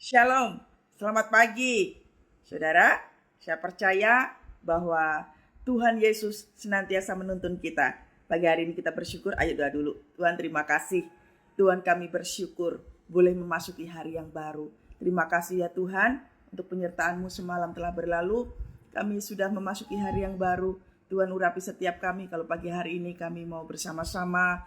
Shalom, selamat pagi. Saudara, saya percaya bahwa Tuhan Yesus senantiasa menuntun kita. Pagi hari ini kita bersyukur, ayo doa dulu. Tuhan terima kasih, Tuhan kami bersyukur boleh memasuki hari yang baru. Terima kasih ya Tuhan untuk penyertaan-Mu semalam telah berlalu. Kami sudah memasuki hari yang baru. Tuhan urapi setiap kami kalau pagi hari ini kami mau bersama-sama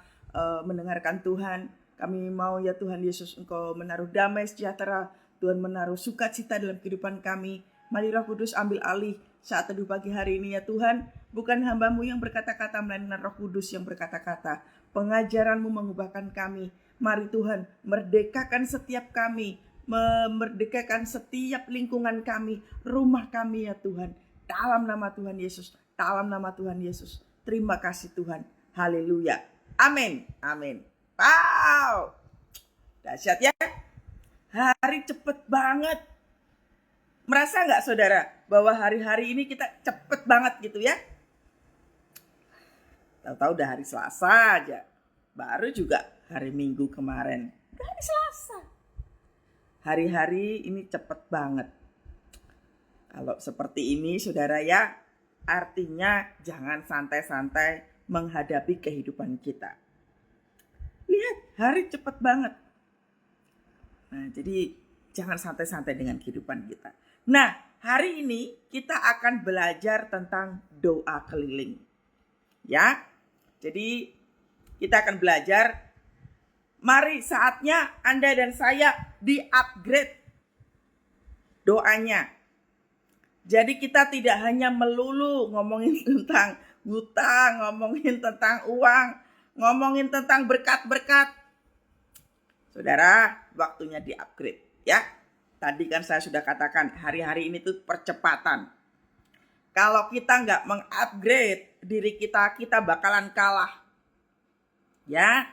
mendengarkan Tuhan. Kami mau ya Tuhan Yesus Engkau menaruh damai sejahtera, Tuhan menaruh sukacita dalam kehidupan kami. Mari Roh Kudus ambil alih saat teduh pagi hari ini ya Tuhan. Bukan hamba-Mu yang berkata-kata, melainkan Roh Kudus yang berkata-kata. Pengajaran-Mu mengubahkan kami. Mari Tuhan merdekakan setiap kami, memerdekakan setiap lingkungan kami, rumah kami ya Tuhan. Dalam nama Tuhan Yesus, dalam nama Tuhan Yesus. Terima kasih Tuhan. Haleluya. Amin. Amin. Wow. Dahsyat ya. Hari cepet banget. Merasa nggak saudara bahwa hari-hari ini kita cepet banget gitu ya? Tahu-tahu udah hari Selasa aja. Baru juga hari Minggu kemarin. Udah hari Selasa. Hari-hari ini cepet banget. Kalau seperti ini saudara ya, artinya jangan santai-santai menghadapi kehidupan kita. Lihat, hari cepet banget. Nah, jadi jangan santai-santai dengan kehidupan kita. Nah, hari ini kita akan belajar tentang doa keliling. Ya, jadi kita akan belajar. Mari saatnya Anda dan saya di-upgrade doanya. Jadi kita tidak hanya melulu ngomongin tentang hutang, ngomongin tentang uang, ngomongin tentang berkat-berkat. Saudara, waktunya di-upgrade ya. Tadi kan saya sudah katakan hari-hari ini tuh percepatan. Kalau kita nggak meng-upgrade diri kita, kita bakalan kalah. Ya,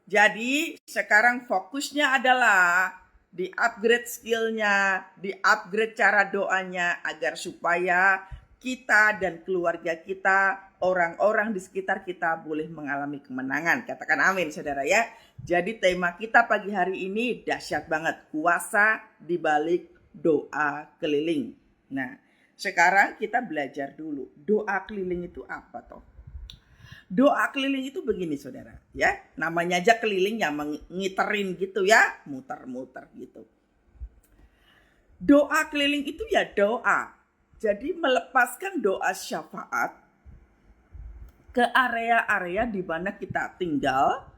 jadi sekarang fokusnya adalah di-upgrade skillnya, di-upgrade cara doanya agar supaya kita dan keluarga kita, orang-orang di sekitar kita boleh mengalami kemenangan. Katakan amin saudara ya. Jadi tema kita pagi hari ini dahsyat banget. Kuasa di balik doa keliling. Nah, sekarang kita belajar dulu. Doa keliling itu apa toh? Doa keliling itu begini saudara ya. Namanya aja keliling yang mengiterin gitu ya. Muter-muter gitu. Doa keliling itu ya doa. Jadi melepaskan doa syafaat ke area-area di mana kita tinggal,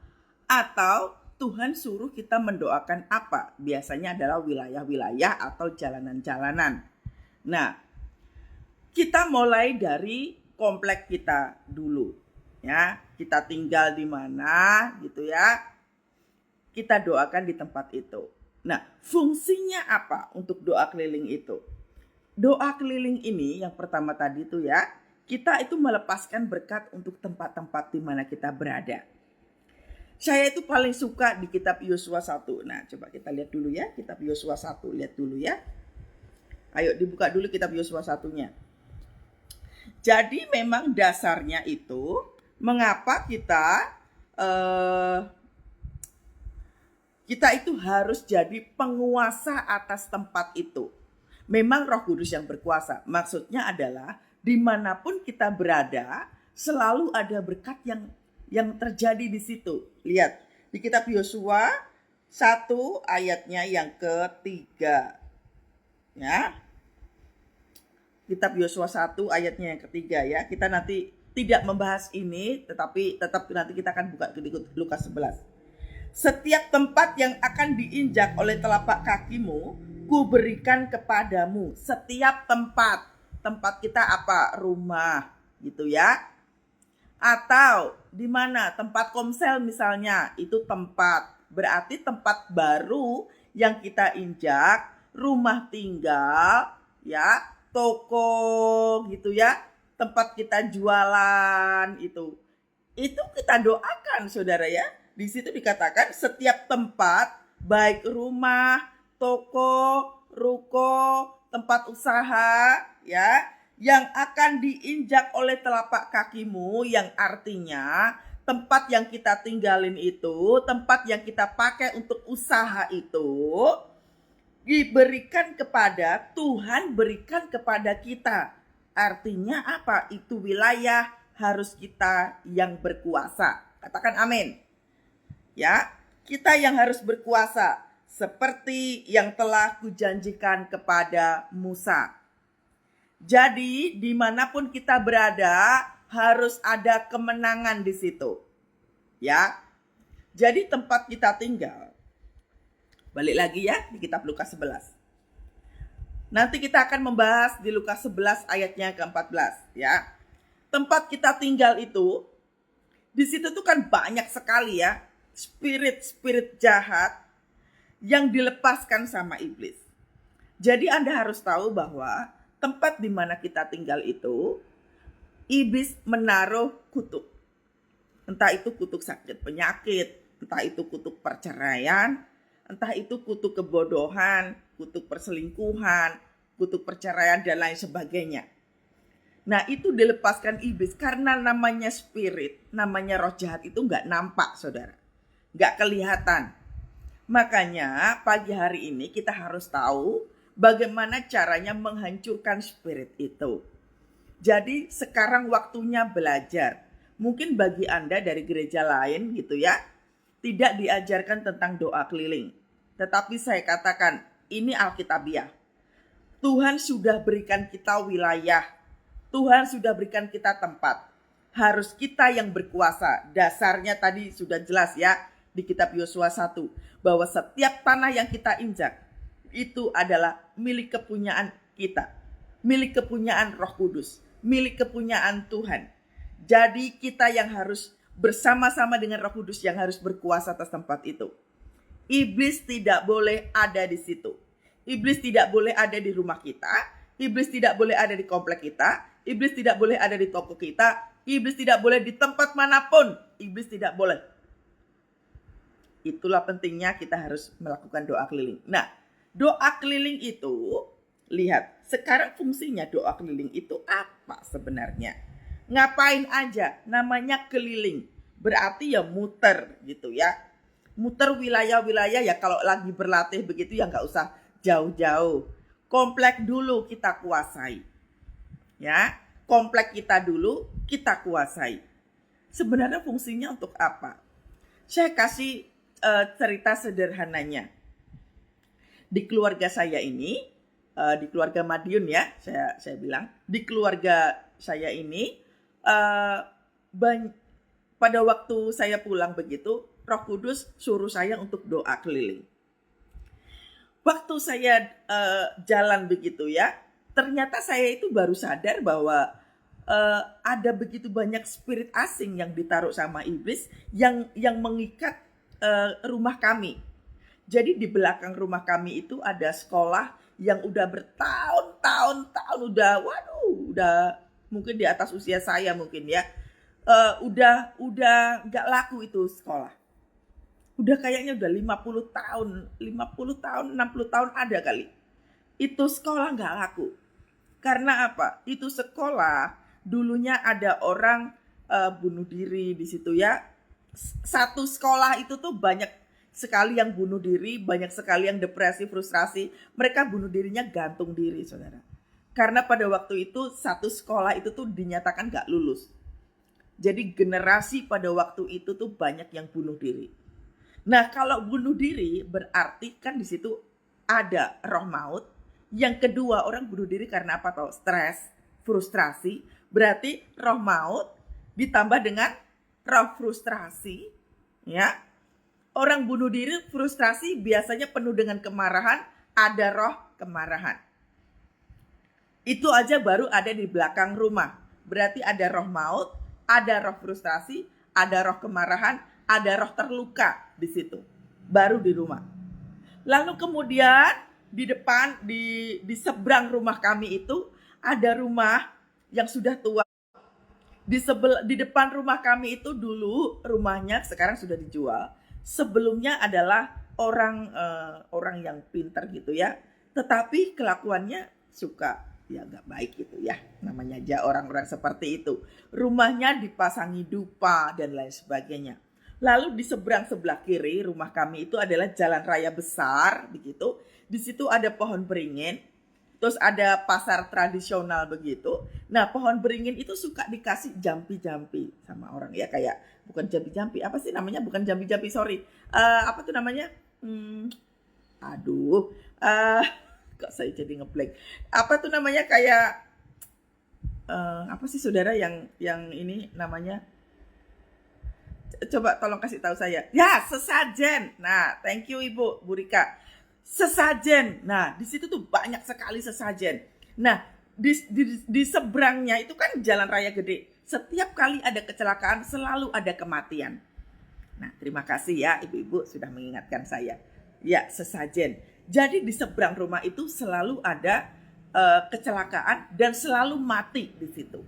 atau Tuhan suruh kita mendoakan apa. Biasanya adalah wilayah-wilayah atau jalanan-jalanan. Nah, kita mulai dari komplek kita dulu. Ya, kita tinggal di mana gitu ya. Kita doakan di tempat itu. Nah, fungsinya apa untuk doa keliling itu? Doa keliling ini yang pertama tadi itu ya, kita itu melepaskan berkat untuk tempat-tempat di mana kita berada. Saya itu paling suka di kitab Yosua 1. Nah, coba kita lihat dulu ya, kitab Yosua 1, lihat dulu ya. Ayo dibuka dulu kitab Yosua 1-nya. Jadi memang dasarnya itu mengapa kita itu harus jadi penguasa atas tempat itu. Memang Roh Kudus yang berkuasa. Maksudnya adalah dimanapun kita berada, selalu ada berkat yang terjadi di situ. Lihat di kitab Yosua 1 ayatnya yang ketiga. Ya. Kitab Yosua 1 ayatnya yang ketiga ya. Kita nanti tidak membahas ini, tetapi tetap nanti kita akan buka Lukas 11. Setiap tempat yang akan diinjak oleh telapak kakimu, ku berikan kepadamu. Setiap tempat. Tempat kita apa? Rumah gitu ya. Atau di mana? Tempat komsel misalnya, itu tempat. Berarti tempat baru yang kita injak, rumah tinggal ya, toko gitu ya, tempat kita jualan itu kita doakan saudara ya. Di situ dikatakan setiap tempat, baik rumah, toko, ruko, tempat usaha ya, yang akan diinjak oleh telapak kakimu, yang artinya tempat yang kita tinggalin itu, tempat yang kita pakai untuk usaha itu diberikan kepada Tuhan, berikan kepada kita. Artinya apa? Itu wilayah harus kita yang berkuasa. Katakan amin. Ya, kita yang harus berkuasa seperti yang telah kujanjikan kepada Musa. Jadi dimanapun kita berada harus ada kemenangan di situ. Ya, jadi tempat kita tinggal. Balik lagi ya di kitab Lukas 11. Nanti kita akan membahas di Lukas 11 ayatnya ke-14 ya. Tempat kita tinggal itu, di situ tuh kan banyak sekali ya spirit-spirit jahat yang dilepaskan sama iblis. Jadi Anda harus tahu bahwa tempat di mana kita tinggal itu, iblis menaruh kutuk. Entah itu kutuk sakit penyakit, entah itu kutuk perceraian, entah itu kutuk kebodohan, kutuk perselingkuhan, kutuk perceraian, dan lain sebagainya. Nah, itu dilepaskan iblis karena namanya spirit, namanya roh jahat itu nggak nampak, saudara. Nggak kelihatan. Makanya pagi hari ini kita harus tahu bagaimana caranya menghancurkan spirit itu. Jadi sekarang waktunya belajar. Mungkin bagi Anda dari gereja lain gitu ya, tidak diajarkan tentang doa keliling. Tetapi saya katakan, ini Alkitabiah. Tuhan sudah berikan kita wilayah. Tuhan sudah berikan kita tempat. Harus kita yang berkuasa. Dasarnya tadi sudah jelas ya di kitab Yosua 1. Bahwa setiap tanah yang kita injak itu adalah milik kepunyaan kita. Milik kepunyaan Roh Kudus. Milik kepunyaan Tuhan. Jadi kita yang harus bersama-sama dengan Roh Kudus yang harus berkuasa atas tempat itu. Iblis tidak boleh ada di situ. Iblis tidak boleh ada di rumah kita. Iblis tidak boleh ada di komplek kita. Iblis tidak boleh ada di toko kita. Iblis tidak boleh di tempat manapun. Iblis tidak boleh. Itulah pentingnya kita harus melakukan doa keliling. Nah, doa keliling itu, lihat, sekarang fungsinya doa keliling itu apa sebenarnya? Ngapain aja? Namanya keliling. Berarti ya muter gitu ya. Muter wilayah-wilayah ya, kalau lagi berlatih begitu ya nggak usah jauh-jauh. Komplek dulu kita kuasai. Ya, komplek kita dulu kita kuasai. Sebenarnya fungsinya untuk apa? Saya kasih cerita sederhananya. Di keluarga saya ini, di keluarga Madiun ya, saya bilang, di keluarga saya ini, pada waktu saya pulang begitu, Roh Kudus suruh saya untuk doa keliling. Waktu saya jalan begitu ya, ternyata saya itu baru sadar bahwa ada begitu banyak spirit asing yang ditaruh sama iblis yang mengikat rumah kami. Jadi di belakang rumah kami itu ada sekolah yang udah bertahun-tahun, udah mungkin di atas usia saya mungkin ya, udah nggak laku itu sekolah. Udah kayaknya udah 50 tahun, 60 tahun ada kali. Itu sekolah nggak laku. Karena apa? Itu sekolah dulunya ada orang bunuh diri di situ ya. Satu sekolah itu tuh banyak sekali yang bunuh diri, banyak sekali yang depresi, frustrasi. Mereka bunuh dirinya gantung diri, saudara. Karena pada waktu itu satu sekolah itu tuh dinyatakan nggak lulus. Jadi generasi pada waktu itu tuh banyak yang bunuh diri. Nah, kalau bunuh diri berarti kan di situ ada roh maut. Yang kedua, orang bunuh diri karena apa toh? Stres, frustrasi. Berarti roh maut ditambah dengan roh frustrasi, ya. Orang bunuh diri frustrasi biasanya penuh dengan kemarahan, ada roh kemarahan. Itu aja baru ada di belakang rumah. Berarti ada roh maut, ada roh frustrasi, ada roh kemarahan, ada roh terluka di situ. Baru di rumah. Lalu kemudian di depan, di seberang rumah kami itu ada rumah yang sudah tua. Di depan rumah kami itu dulu rumahnya sekarang sudah dijual. Sebelumnya adalah orang yang pintar gitu ya. Tetapi kelakuannya suka ya nggak baik gitu ya. Namanya aja orang-orang seperti itu. Rumahnya dipasangi dupa dan lain sebagainya. Lalu di seberang sebelah kiri rumah kami itu adalah jalan raya besar begitu. Di situ ada pohon beringin. Terus ada pasar tradisional begitu. Nah, pohon beringin itu suka dikasih jampi-jampi sama orang ya, kayak bukan jampi-jampi, apa sih namanya? Bukan jampi-jampi, sorry. Apa tuh namanya? Hmm, aduh, kok saya jadi ngeblank. Apa tuh namanya, kayak apa sih saudara yang ini namanya? Coba tolong kasih tahu saya. Ya, sesajen. Nah, thank you Ibu, Bu Rika. Sesajen. Nah, di situ tuh banyak sekali sesajen. Nah, di seberangnya itu kan jalan raya gede. Setiap kali ada kecelakaan selalu ada kematian. Nah, terima kasih ya Ibu-ibu sudah mengingatkan saya. Ya, sesajen. Jadi di seberang rumah itu selalu ada kecelakaan dan selalu mati di situ.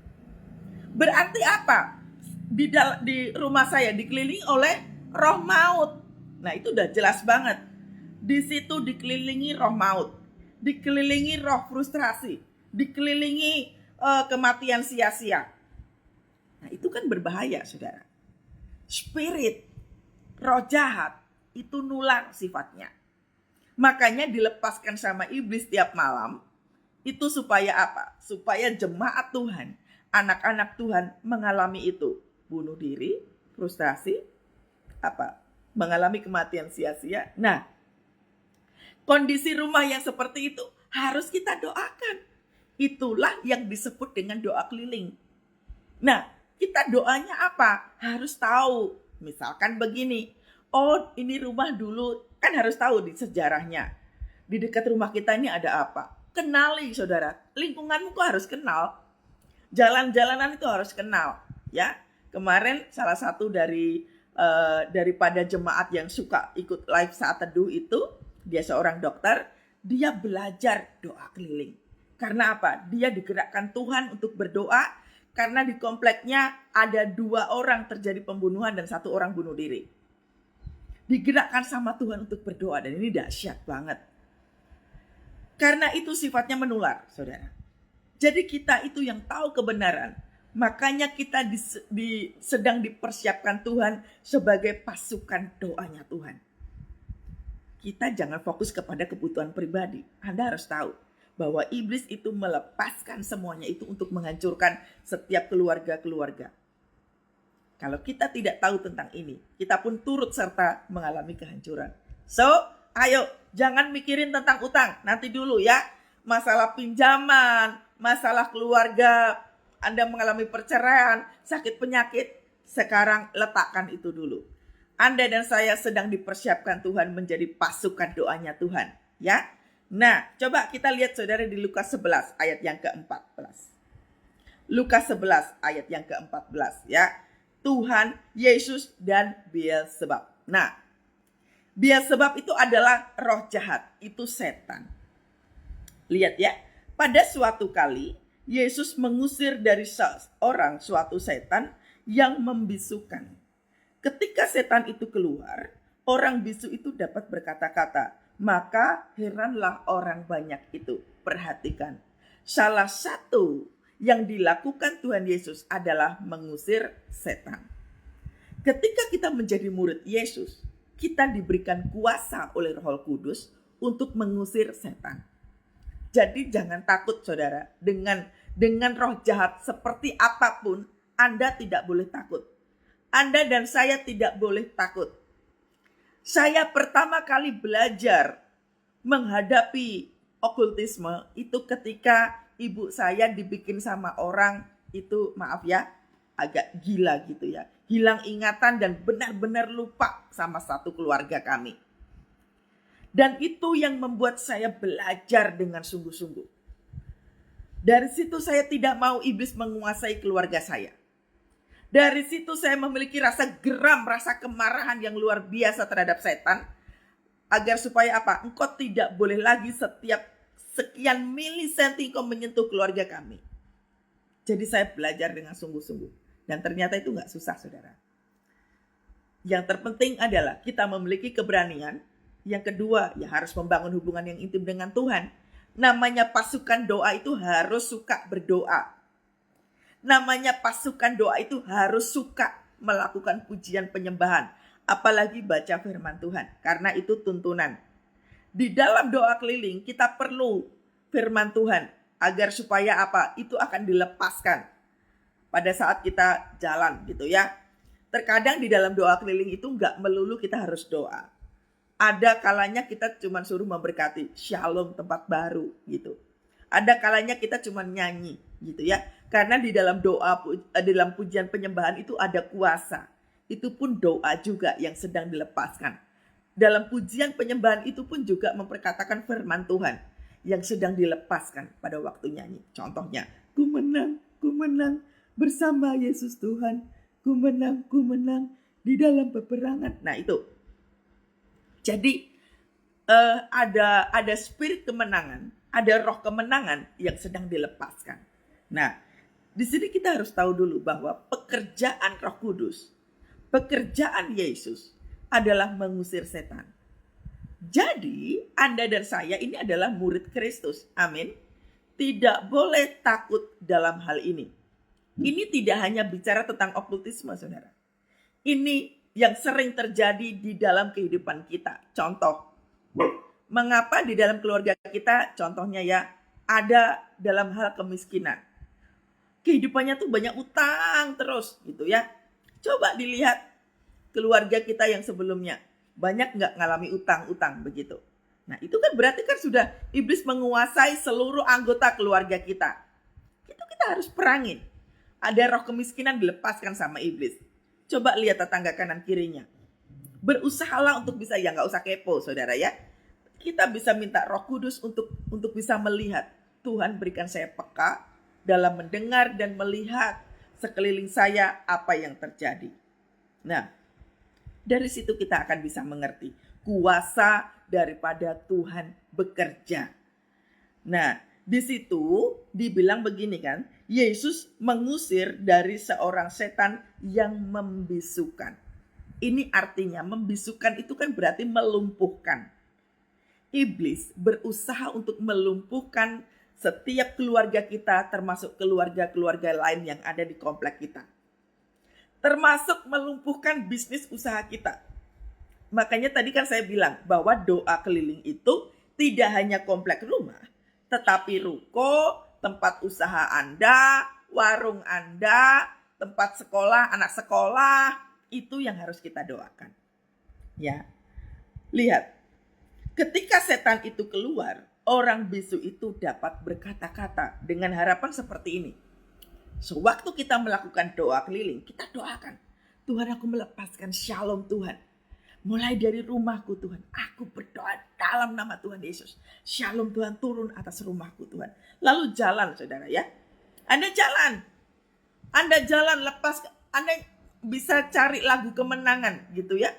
Berarti apa? Di rumah saya dikelilingi oleh roh maut. Nah, itu udah jelas banget. Di situ dikelilingi roh maut, dikelilingi roh frustrasi, dikelilingi kematian sia-sia. Nah, itu kan berbahaya, saudara. Spirit, roh jahat, itu nular sifatnya. Makanya dilepaskan sama iblis tiap malam, itu supaya apa? Supaya jemaat Tuhan, anak-anak Tuhan mengalami itu. Bunuh diri, frustrasi, mengalami kematian sia-sia. Nah, kondisi rumah yang seperti itu harus kita doakan. Itulah yang disebut dengan doa keliling. Nah, kita doanya apa? Harus tahu. Misalkan begini, oh ini rumah dulu, kan harus tahu di sejarahnya. Di dekat rumah kita ini ada apa? Kenali saudara, lingkunganmu kok harus kenal. Jalan-jalanan itu harus kenal, ya. Kemarin salah satu daripada jemaat yang suka ikut live saat teduh itu, dia seorang dokter, dia belajar doa keliling. Karena apa? Dia digerakkan Tuhan untuk berdoa, karena di kompleknya ada 2 orang terjadi pembunuhan dan 1 orang bunuh diri. Digerakkan sama Tuhan untuk berdoa, dan ini dahsyat banget. Karena itu sifatnya menular, saudara. Jadi kita itu yang tahu kebenaran. Makanya kita sedang dipersiapkan Tuhan sebagai pasukan doanya Tuhan. Kita jangan fokus kepada kebutuhan pribadi. Anda harus tahu bahwa iblis itu melepaskan semuanya itu untuk menghancurkan setiap keluarga-keluarga. Kalau kita tidak tahu tentang ini, kita pun turut serta mengalami kehancuran. So, ayo jangan mikirin tentang utang. Nanti dulu ya. Masalah pinjaman, masalah keluarga, Anda mengalami perceraian, sakit penyakit, sekarang letakkan itu dulu. Anda dan saya sedang dipersiapkan Tuhan menjadi pasukan doanya Tuhan, ya. Nah, coba kita lihat saudara di Lukas 11 ayat yang ke-14. Lukas 11 ayat yang ke-14, ya. Tuhan, Yesus, dan Beelzebub. Nah, Beelzebub itu adalah roh jahat, itu setan. Lihat ya, pada suatu kali Yesus mengusir dari seorang suatu setan yang membisukan. Ketika setan itu keluar, orang bisu itu dapat berkata-kata. Maka heranlah orang banyak itu. Perhatikan, salah satu yang dilakukan Tuhan Yesus adalah mengusir setan. Ketika kita menjadi murid Yesus, kita diberikan kuasa oleh Roh Kudus untuk mengusir setan. Jadi jangan takut saudara, dengan roh jahat seperti apapun, Anda tidak boleh takut. Anda dan saya tidak boleh takut. Saya pertama kali belajar menghadapi okultisme itu ketika ibu saya dibikin sama orang itu, maaf ya, agak gila gitu ya. Hilang ingatan dan benar-benar lupa sama satu keluarga kami. Dan itu yang membuat saya belajar dengan sungguh-sungguh. Dari situ saya tidak mau iblis menguasai keluarga saya. Dari situ saya memiliki rasa geram, rasa kemarahan yang luar biasa terhadap setan. Agar supaya apa? Engkau tidak boleh lagi setiap sekian milisenti engkau menyentuh keluarga kami. Jadi saya belajar dengan sungguh-sungguh. Dan ternyata itu gak susah saudara. Yang terpenting adalah kita memiliki keberanian. Yang kedua, ya harus membangun hubungan yang intim dengan Tuhan. Namanya pasukan doa itu harus suka berdoa. Namanya pasukan doa itu harus suka melakukan pujian penyembahan. apalagi baca firman Tuhan, karena itu tuntunan. Di dalam doa keliling kita perlu firman Tuhan agar supaya apa? Itu akan dilepaskan pada saat kita jalan gitu ya. Terkadang di dalam doa keliling itu nggak melulu kita harus doa. Ada kalanya kita cuma suruh memberkati, shalom tempat baru gitu. Ada kalanya kita cuma nyanyi gitu ya. Karena di dalam doa, dalam pujian penyembahan itu ada kuasa. Itu pun doa juga yang sedang dilepaskan. Dalam pujian penyembahan itu pun juga memperkatakan firman Tuhan yang sedang dilepaskan pada waktu nyanyi. Contohnya, ku menang bersama Yesus Tuhan. Ku menang di dalam peperangan. Nah itu. Jadi ada spirit kemenangan, ada roh kemenangan yang sedang dilepaskan. Nah, di sini kita harus tahu dulu bahwa pekerjaan Roh Kudus, pekerjaan Yesus adalah mengusir setan. Jadi, Anda dan saya ini adalah murid Kristus. Amin. Tidak boleh takut dalam hal ini. Ini tidak hanya bicara tentang okultisme, saudara. Ini yang sering terjadi di dalam kehidupan kita. Contoh, mengapa di dalam keluarga kita, contohnya ya, ada dalam hal kemiskinan. Kehidupannya tuh banyak utang terus gitu ya. Coba dilihat keluarga kita yang sebelumnya. Banyak nggak ngalami utang-utang begitu. Nah itu kan berarti kan sudah iblis menguasai seluruh anggota keluarga kita. Itu kita harus perangin. Ada roh kemiskinan dilepaskan sama iblis. Coba lihat tetangga kanan kirinya. Berusahalah untuk bisa, ya nggak usah kepo saudara ya. Kita bisa minta Roh Kudus untuk bisa melihat. Tuhan berikan saya peka dalam mendengar dan melihat sekeliling saya apa yang terjadi. Nah, dari situ kita akan bisa mengerti kuasa daripada Tuhan bekerja. Nah, di situ dibilang begini kan, Yesus mengusir dari seorang setan yang membisukan. Ini artinya membisukan itu kan berarti melumpuhkan. Iblis berusaha untuk melumpuhkan setiap keluarga kita, termasuk keluarga-keluarga lain yang ada di komplek kita. Termasuk melumpuhkan bisnis usaha kita. Makanya tadi kan saya bilang bahwa doa keliling itu tidak hanya komplek rumah, tetapi ruko, tempat usaha Anda, warung Anda, tempat sekolah, anak sekolah, itu yang harus kita doakan. Ya. Lihat. Ketika setan itu keluar, orang bisu itu dapat berkata-kata dengan harapan seperti ini. Sewaktu kita melakukan doa keliling, kita doakan. Tuhan, aku melepaskan shalom Tuhan. Mulai dari rumahku Tuhan, aku berdoa dalam nama Tuhan Yesus. Shalom Tuhan turun atas rumahku Tuhan. Lalu jalan saudara ya. Anda jalan lepas, Anda bisa cari lagu kemenangan gitu ya.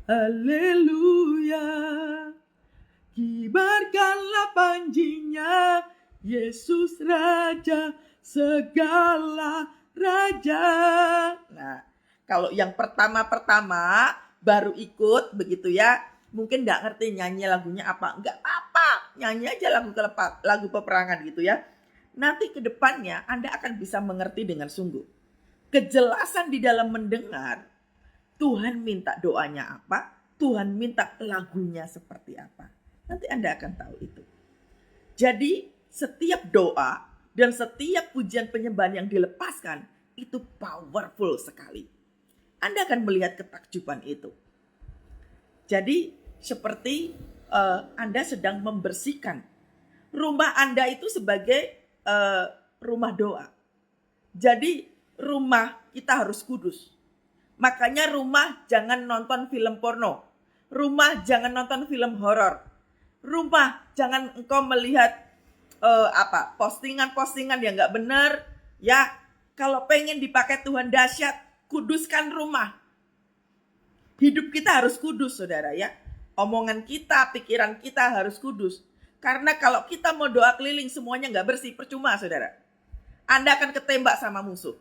Haleluya, kibarkanlah panjinya, Yesus Raja segala raja. Nah, kalau yang pertama baru ikut begitu ya, mungkin nggak ngerti nyanyi lagunya apa, nggak apa-apa, nyanyi aja lagu peperangan gitu ya. Nanti ke depannya Anda akan bisa mengerti dengan sungguh. Kejelasan di dalam mendengar. Tuhan minta doanya apa, Tuhan minta lagunya seperti apa. Nanti Anda akan tahu itu. Jadi setiap doa dan setiap pujian penyembahan yang dilepaskan itu powerful sekali. Anda akan melihat ketakjuban itu. Jadi seperti Anda sedang membersihkan. Rumah Anda itu sebagai rumah doa. Jadi rumah kita harus kudus. Makanya rumah jangan nonton film porno. Rumah jangan nonton film horor. Rumah jangan engkau melihat postingan-postingan yang gak benar. Ya, kalau pengen dipakai Tuhan dahsyat, kuduskan rumah. Hidup kita harus kudus saudara ya. Omongan kita, pikiran kita harus kudus. Karena kalau kita mau doa keliling semuanya gak bersih, percuma saudara. Anda akan ketembak sama musuh.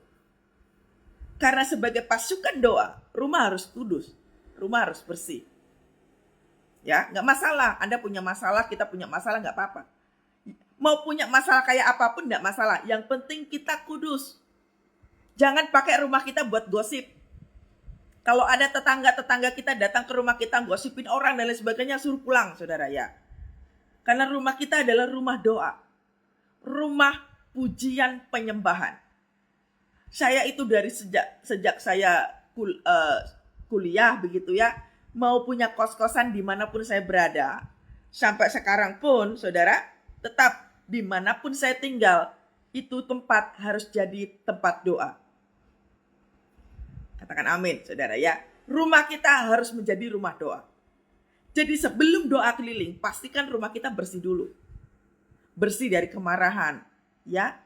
Karena sebagai pasukan doa, rumah harus kudus, rumah harus bersih. Ya, nggak masalah. Anda punya masalah, kita punya masalah, nggak apa-apa. Mau punya masalah kayak apapun nggak masalah. Yang penting kita kudus. Jangan pakai rumah kita buat gosip. Kalau ada tetangga-tetangga kita datang ke rumah kita, gosipin orang dan lain sebagainya, suruh pulang, saudara ya. Karena rumah kita adalah rumah doa. Rumah pujian penyembahan. Saya itu dari sejak saya kuliah begitu ya, mau punya kos-kosan dimanapun saya berada, sampai sekarang pun, saudara, tetap dimanapun saya tinggal, itu tempat harus jadi tempat doa. Katakan amin, saudara ya. Rumah kita harus menjadi rumah doa. Jadi sebelum doa keliling, pastikan rumah kita bersih dulu. Bersih dari kemarahan, ya.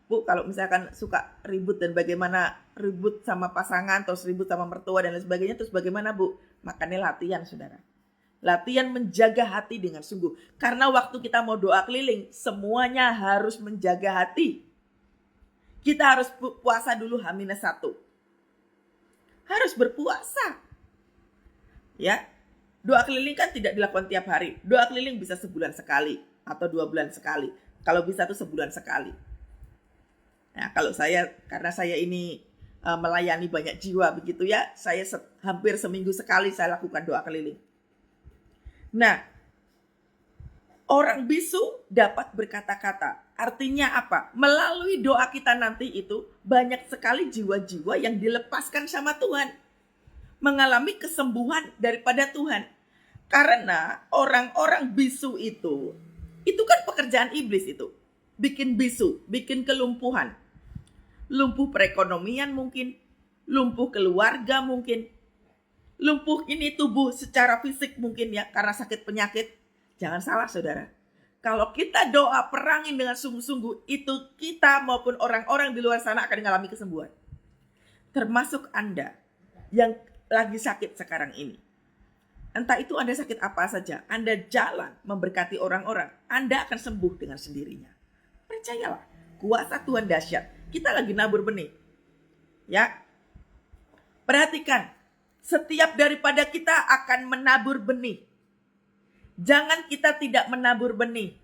Bu, kalau misalkan suka ribut dan bagaimana ribut sama pasangan, terus ribut sama mertua dan lain sebagainya, terus bagaimana, Bu? Makanya latihan, saudara. Latihan menjaga hati dengan sungguh. Karena waktu kita mau doa keliling, semuanya harus menjaga hati. Kita harus puasa dulu H-1. Harus berpuasa. Ya. Doa keliling kan tidak dilakukan tiap hari. Doa keliling bisa sebulan sekali atau 2 bulan sekali. Kalau bisa tuh sebulan sekali. Nah, kalau saya, karena saya ini melayani banyak jiwa begitu ya, saya hampir seminggu sekali saya lakukan doa keliling. Nah, orang bisu dapat berkata-kata. Artinya apa? Melalui doa kita nanti itu banyak sekali jiwa-jiwa yang dilepaskan sama Tuhan. Mengalami kesembuhan daripada Tuhan. Karena orang-orang bisu itu kan pekerjaan iblis itu. Bikin bisu, bikin kelumpuhan. Lumpuh perekonomian mungkin, lumpuh keluarga mungkin, lumpuh ini tubuh secara fisik mungkin ya, karena sakit penyakit. Jangan salah, saudara. Kalau kita doa perangin dengan sungguh-sungguh, itu kita maupun orang-orang di luar sana akan mengalami kesembuhan. Termasuk Anda yang lagi sakit sekarang ini. Entah itu Anda sakit apa saja, Anda jalan memberkati orang-orang, Anda akan sembuh dengan sendirinya. Percayalah, kuasa Tuhan dahsyat. Kita lagi nabur benih. Ya. Perhatikan, setiap daripada kita akan menabur benih. Jangan kita tidak menabur benih.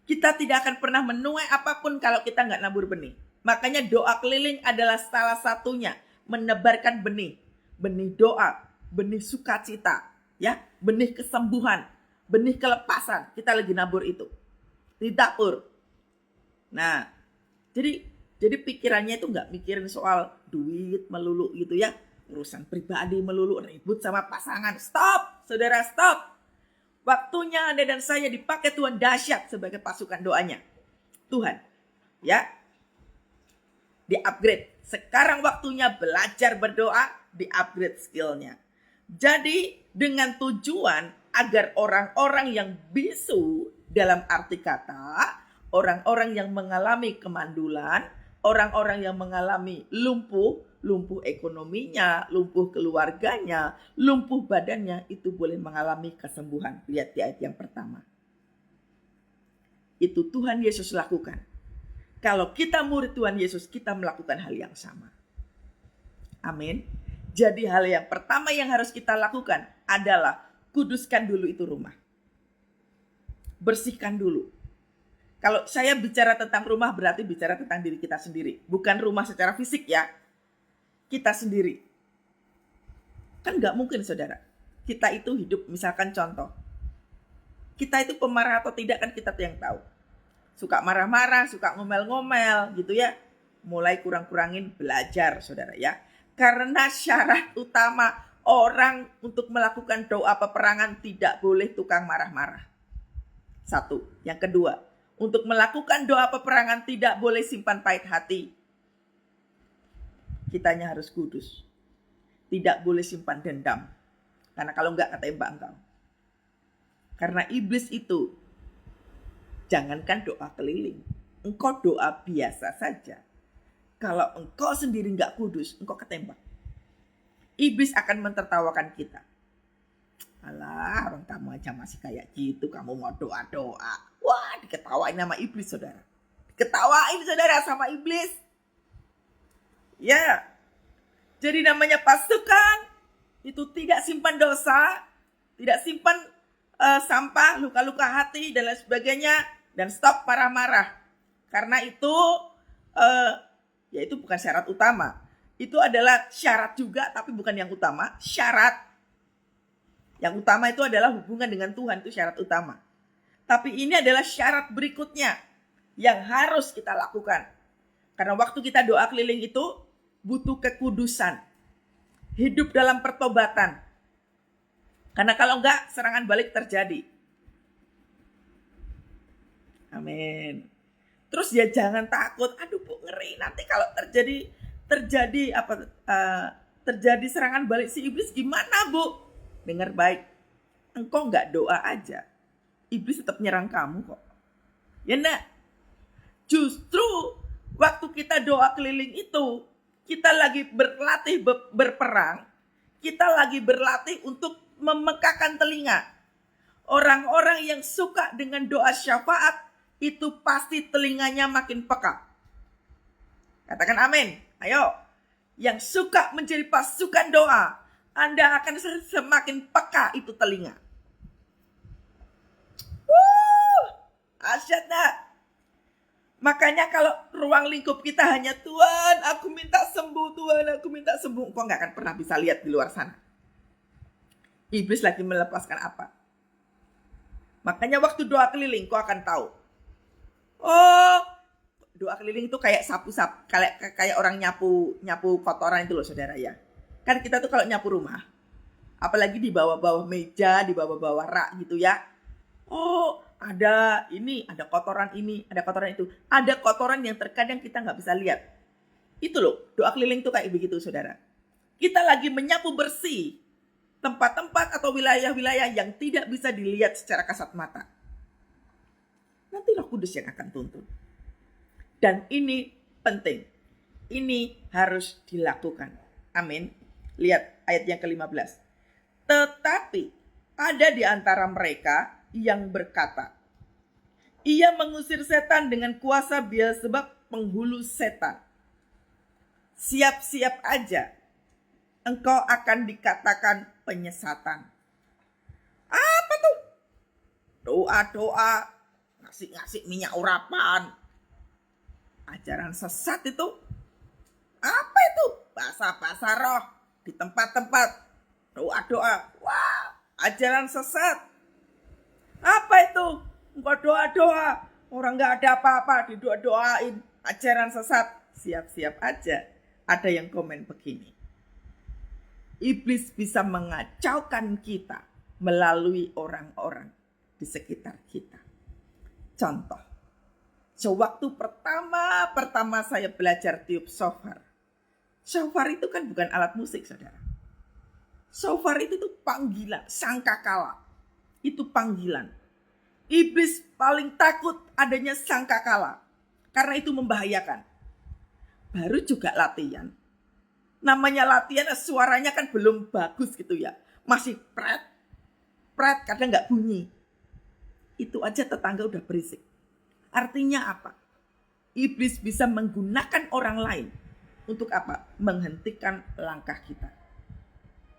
Kita tidak akan pernah menuai apapun kalau kita nggak nabur benih. Makanya doa keliling adalah salah satunya. Menebarkan benih. Benih doa, benih sukacita, ya, benih kesembuhan, benih kelepasan. Kita lagi nabur itu. Di dapur. Nah, jadi pikirannya itu nggak mikirin soal duit melulu gitu ya. Urusan pribadi melulu, ribut sama pasangan. Stop, saudara, stop. Waktunya Anda dan saya dipakai Tuhan dahsyat sebagai pasukan doanya. Tuhan, ya, di-upgrade. Sekarang waktunya belajar berdoa, di-upgrade skillnya. Jadi dengan tujuan agar orang-orang yang bisu, dalam arti kata, orang-orang yang mengalami kemandulan, orang-orang yang mengalami lumpuh ekonominya, lumpuh keluarganya, lumpuh badannya, itu boleh mengalami kesembuhan. Lihat di ayat yang pertama. Itu Tuhan Yesus lakukan. Kalau kita murid Tuhan Yesus, kita melakukan hal yang sama. Amin. Jadi hal yang pertama yang harus kita lakukan adalah kuduskan dulu itu rumah. Bersihkan dulu. Kalau saya bicara tentang rumah berarti bicara tentang diri kita sendiri. Bukan rumah secara fisik ya. Kita sendiri. Kan gak mungkin, saudara. Kita itu hidup, misalkan contoh. Kita itu pemarah atau tidak kan kita yang tahu. Suka marah-marah, suka ngomel-ngomel gitu ya. Mulai kurang-kurangin belajar, saudara ya. Karena syarat utama orang untuk melakukan doa peperangan tidak boleh tukang marah-marah. Satu. Yang kedua, untuk melakukan doa peperangan tidak boleh simpan pahit hati. Kitanya harus kudus. Tidak boleh simpan dendam. Karena kalau enggak ketembak engkau. Karena iblis itu, jangankan doa keliling. Engkau doa biasa saja. Kalau engkau sendiri enggak kudus, engkau ketembak. Iblis akan mentertawakan kita. Alah, orang kamu aja masih kayak gitu, kamu mau doa-doa. Wah, diketawain sama iblis, saudara. Diketawain, saudara, sama iblis. Ya, jadi namanya pasukan itu tidak simpan dosa, tidak simpan sampah, luka-luka hati dan lain sebagainya, dan stop marah-marah. Karena itu, ya itu bukan syarat utama. Itu adalah syarat juga, tapi bukan yang utama. Syarat. Yang utama itu adalah hubungan dengan Tuhan, itu syarat utama. Tapi ini adalah syarat berikutnya yang harus kita lakukan. Karena waktu kita doa keliling itu butuh kekudusan. Hidup dalam pertobatan. Karena kalau enggak, serangan balik terjadi. Amin. Terus ya jangan takut. Aduh Bu, ngeri nanti kalau terjadi serangan balik si iblis gimana Bu? Dengar baik. Engkau enggak doa aja, iblis tetap nyerang kamu kok. Ya enggak? Justru waktu kita doa keliling itu, kita lagi berlatih berperang, kita lagi berlatih untuk memekakan telinga. Orang-orang yang suka dengan doa syafaat, itu pasti telinganya makin peka. Katakan amin. Ayo. Yang suka menjadi pasukan doa, Anda akan semakin peka itu telinga. Asyad nak. Makanya kalau ruang lingkup kita hanya Tuhan, aku minta sembuh, Tuhan, aku minta sembuh. Kok gak akan pernah bisa lihat di luar sana. Iblis lagi melepaskan apa? Makanya waktu doa keliling, kau akan tahu. Oh, doa keliling itu kayak sapu-sapu, kayak orang nyapu kotoran itu loh saudara ya. Kan kita tuh kalau nyapu rumah, apalagi di bawah-bawah meja, di bawah-bawah rak gitu ya. Oh, ada ini, ada kotoran ini, ada kotoran itu. Ada kotoran yang terkadang kita nggak bisa lihat. Itu loh, doa keliling tuh kayak begitu saudara. Kita lagi menyapu bersih tempat-tempat atau wilayah-wilayah yang tidak bisa dilihat secara kasat mata. Nanti Roh Kudus yang akan tuntun. Dan ini penting. Ini harus dilakukan. Amin. Lihat ayat yang ke-15. Tetapi ada di antara mereka yang berkata, ia mengusir setan dengan kuasa Beelzebub penghulu setan. Siap-siap aja. Engkau akan dikatakan penyesatan. Apa tuh? Doa-doa, ngasih minyak urapan. Ajaran sesat itu. Apa itu? Bahasa-bahasa roh di tempat-tempat. Doa-doa. Wah, ajaran sesat. Apa itu? Engkau doa-doa. Orang gak ada apa-apa didoa-doain. Ajaran sesat. Siap-siap aja. Ada yang komen begini. Iblis bisa mengacaukan kita melalui orang-orang di sekitar kita. Contoh, sewaktu pertama saya belajar tiup shofar. Shofar itu kan bukan alat musik, saudara. Shofar itu tuh panggilan, sangkakala. Itu panggilan. Iblis paling takut adanya sangkakala, karena itu membahayakan. Baru juga latihan. Namanya latihan, suaranya kan belum bagus gitu ya. Masih pret, kadang gak bunyi. Itu aja tetangga udah berisik. Artinya apa? Iblis bisa menggunakan orang lain. Untuk apa? Menghentikan langkah kita.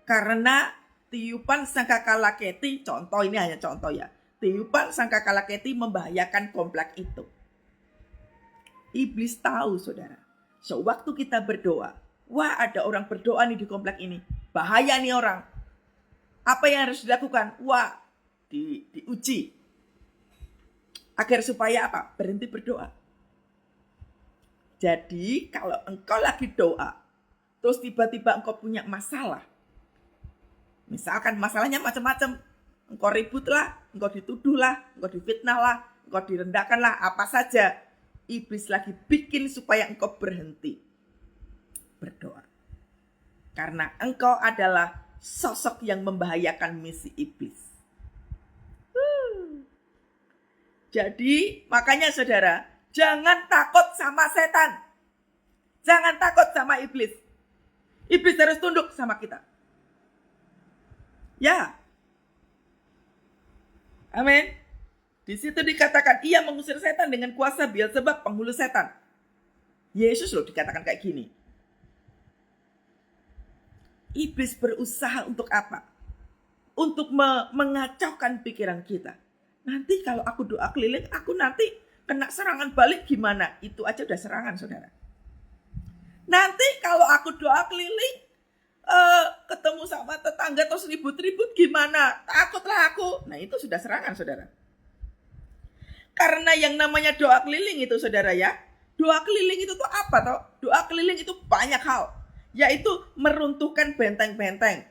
Karena tiupan sangkakala keti, contoh ini hanya contoh ya. Tiupan sangkakala keti membahayakan komplek itu. Iblis tahu saudara. Sewaktu kita berdoa, wah ada orang berdoa nih di komplek ini. Bahaya nih orang. Apa yang harus dilakukan? Wah, diuji. Agar supaya apa? Berhenti berdoa. Jadi kalau engkau lagi doa, terus tiba-tiba engkau punya masalah. Misalkan masalahnya macam-macam. Engkau ribut lah, engkau dituduh lah, engkau difitnah lah, engkau direndahkan lah, apa saja. Iblis lagi bikin supaya engkau berhenti berdoa. Karena engkau adalah sosok yang membahayakan misi iblis. Jadi makanya saudara, jangan takut sama setan. Jangan takut sama iblis. Iblis harus tunduk sama kita. Ya. Amin. Di situ dikatakan ia mengusir setan dengan kuasa Beelzebub penghulu setan. Yesus loh dikatakan kayak gini. Iblis berusaha untuk apa? Untuk mengacaukan pikiran kita. Nanti kalau aku doa keliling, aku nanti kena serangan balik gimana? Itu aja udah serangan saudara. Nanti kalau aku doa keliling, ketemu sama tetangga terus ribut-ribut gimana? Takutlah aku. Nah itu sudah serangan saudara. Karena yang namanya doa keliling itu saudara ya, doa keliling itu tuh apa toh? Doa keliling itu banyak hal, yaitu meruntuhkan benteng-benteng.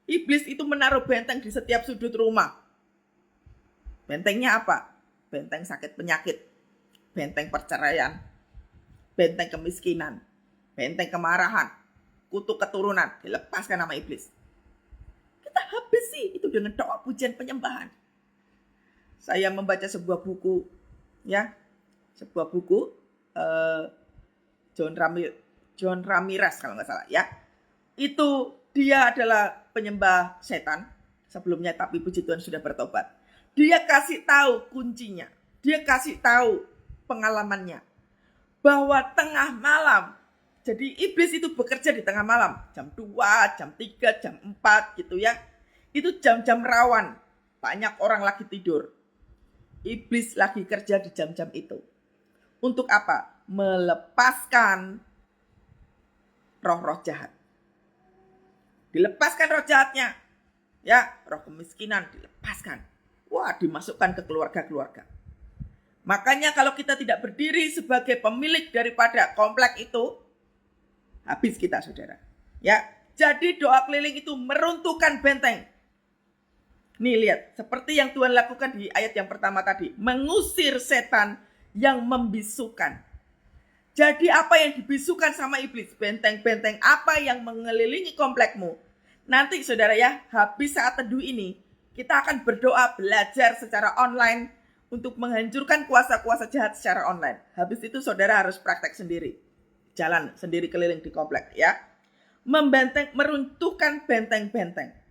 Iblis itu menaruh benteng di setiap sudut rumah. Bentengnya apa? Benteng sakit penyakit, benteng perceraian, benteng kemiskinan, benteng kemarahan, kutuk keturunan, dilepaskan nama iblis. Kita habisi itu dengan doa pujian penyembahan. Saya membaca sebuah buku, ya, sebuah buku John Ramirez kalau nggak salah, ya. Itu dia adalah penyembah setan sebelumnya, tapi puji Tuhan sudah bertobat. Dia kasih tahu kuncinya, dia kasih tahu pengalamannya bahwa tengah malam, jadi iblis itu bekerja di tengah malam, jam 2, jam 3, jam 4 gitu ya. Itu jam-jam rawan, banyak orang lagi tidur. Iblis lagi kerja di jam-jam itu. Untuk apa? Melepaskan roh-roh jahat. Dilepaskan roh jahatnya. Ya, roh kemiskinan dilepaskan. Wah, dimasukkan ke keluarga-keluarga. Makanya kalau kita tidak berdiri sebagai pemilik daripada komplek itu, habis kita saudara. Ya, jadi doa keliling itu meruntuhkan benteng. Nih lihat, seperti yang Tuhan lakukan di ayat yang pertama tadi, mengusir setan yang membisukan. Jadi apa yang dibisukan sama iblis, benteng-benteng apa yang mengelilingi komplekmu. Nanti saudara ya, habis saat teduh ini, kita akan berdoa belajar secara online untuk menghancurkan kuasa-kuasa jahat secara online. Habis itu saudara harus praktek sendiri. Jalan sendiri keliling di komplek ya. Meruntuhkan benteng-benteng.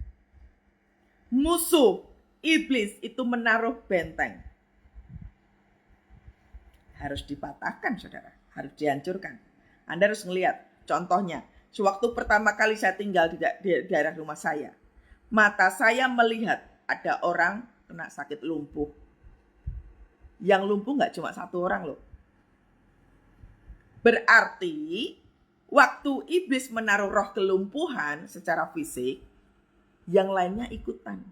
Musuh iblis itu menaruh benteng. Harus dipatahkan saudara, harus dihancurkan. Anda harus melihat contohnya. Sewaktu pertama kali saya tinggal di daerah rumah saya, mata saya melihat ada orang kena sakit lumpuh. Yang lumpuh gak cuma satu orang loh. Berarti waktu iblis menaruh roh kelumpuhan secara fisik, yang lainnya ikutan.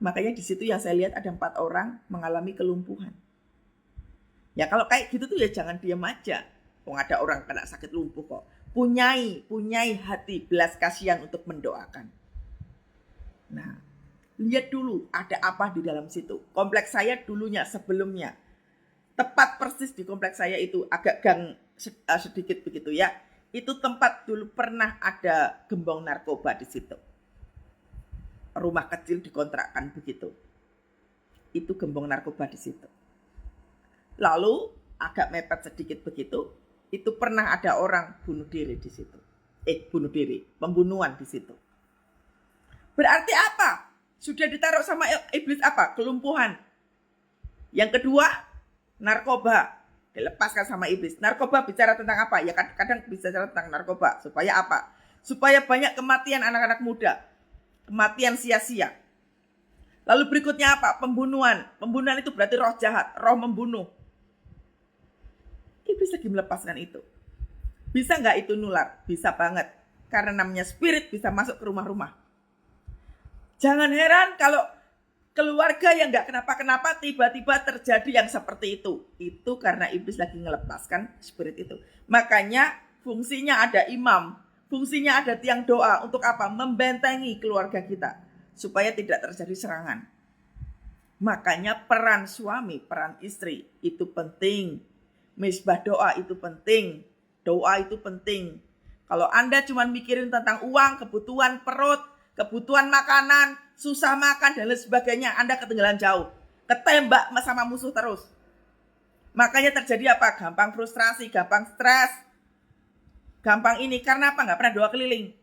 Makanya di situ yang saya lihat ada 4 orang mengalami kelumpuhan. Ya kalau kayak gitu tuh ya jangan diam aja. Ada orang kena sakit lumpuh kok. Punyai hati belas kasihan untuk mendoakan. Nah, lihat dulu ada apa di dalam situ. Kompleks saya dulunya sebelumnya, tepat persis di kompleks saya itu agak gang sedikit begitu ya. Itu tempat dulu pernah ada gembong narkoba di situ. Rumah kecil dikontrakkan begitu. Itu gembong narkoba di situ. Lalu agak mepet sedikit begitu, itu pernah ada orang bunuh diri di situ. Pembunuhan di situ. Berarti apa? Sudah ditaruh sama iblis apa? Kelumpuhan. Yang kedua, narkoba. Dilepaskan sama iblis. Narkoba bicara tentang apa? Ya kadang bicara tentang narkoba. Supaya apa? Supaya banyak kematian anak-anak muda. Kematian sia-sia. Lalu berikutnya apa? Pembunuhan. Pembunuhan itu berarti roh jahat. Roh membunuh. Iblis lagi melepaskan itu. Bisa nggak itu nular? Bisa banget. Karena namanya spirit bisa masuk ke rumah-rumah. Jangan heran kalau keluarga yang nggak kenapa-kenapa tiba-tiba terjadi yang seperti itu. Itu karena iblis lagi melepaskan spirit itu. Makanya fungsinya ada imam. Fungsinya ada tiang doa. Untuk apa? Membentengi keluarga kita. Supaya tidak terjadi serangan. Makanya peran suami, peran istri itu penting. Misbah doa itu penting. Doa itu penting. Kalau Anda cuma mikirin tentang uang, kebutuhan perut, kebutuhan makanan, susah makan dan lain sebagainya, Anda ketinggalan jauh. Ketembak sama musuh terus. Makanya terjadi apa? Gampang frustrasi, gampang stres. Gampang ini. Karena apa? Gak pernah doa keliling.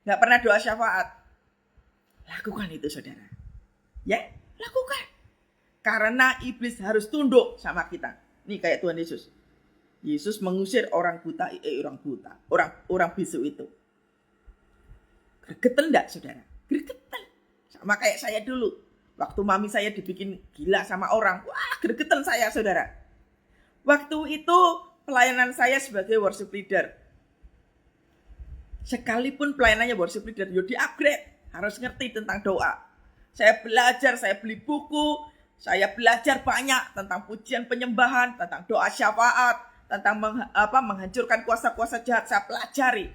Gak pernah doa syafaat. Lakukan itu saudara. Ya, lakukan. Karena iblis harus tunduk sama kita. Nih kayak Tuhan Yesus. Yesus mengusir orang bisu itu. Gregetan enggak saudara? Gregetan. Sama kayak saya dulu. Waktu mami saya dibikin gila sama orang. Wah, gregetan saya saudara. Waktu itu pelayanan saya sebagai worship leader. Sekalipun pelayanannya worship leader, yo di-upgrade, harus ngerti tentang doa. Saya belajar, saya beli buku, saya belajar banyak tentang pujian penyembahan, tentang doa syafaat, tentang menghancurkan kuasa-kuasa jahat, saya pelajari.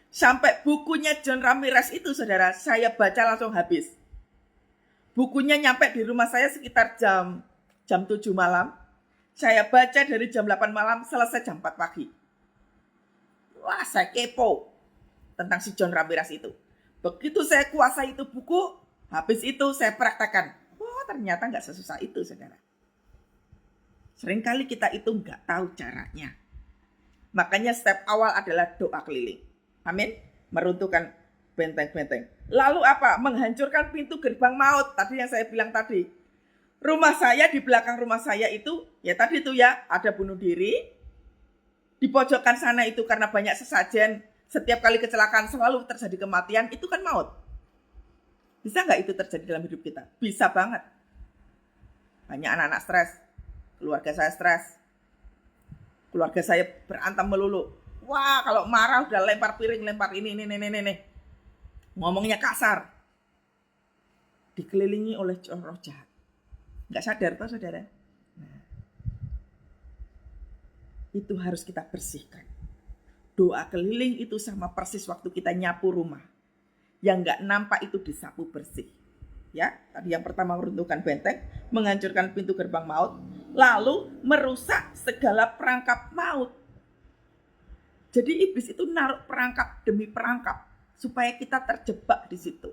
Sampai bukunya John Ramirez itu, saudara, saya baca langsung habis. Bukunya nyampe di rumah saya sekitar jam 7 malam. Saya baca dari jam 8 malam, selesai jam 4 pagi. Wah, saya kepo tentang si John Ramirez itu. Begitu saya kuasai itu buku, habis itu saya praktekkan. Wah, ternyata nggak sesusah itu, saudara. Seringkali kita itu nggak tahu caranya. Makanya step awal adalah doa keliling. Amin. Meruntuhkan benteng-benteng. Lalu apa? Menghancurkan pintu gerbang maut. Tadi yang saya bilang tadi. Rumah saya, di belakang rumah saya itu, ya tadi itu ya, ada bunuh diri. Di pojokan sana itu karena banyak sesajen, setiap kali kecelakaan selalu terjadi kematian, itu kan maut. Bisa nggak itu terjadi dalam hidup kita? Bisa banget. Banyak anak-anak stres, keluarga saya stres, keluarga saya berantem melulu. Wah, kalau marah udah lempar piring, lempar ini. Ngomongnya kasar. Dikelilingi oleh roh jahat. Nggak sadar toh, saudara? Itu harus kita bersihkan. Doa keliling itu sama persis waktu kita nyapu rumah. Yang nggak nampak itu disapu bersih. Ya, tadi yang pertama meruntuhkan benteng, menghancurkan pintu gerbang maut, lalu merusak segala perangkap maut. Jadi iblis itu naruh perangkap demi perangkap supaya kita terjebak di situ.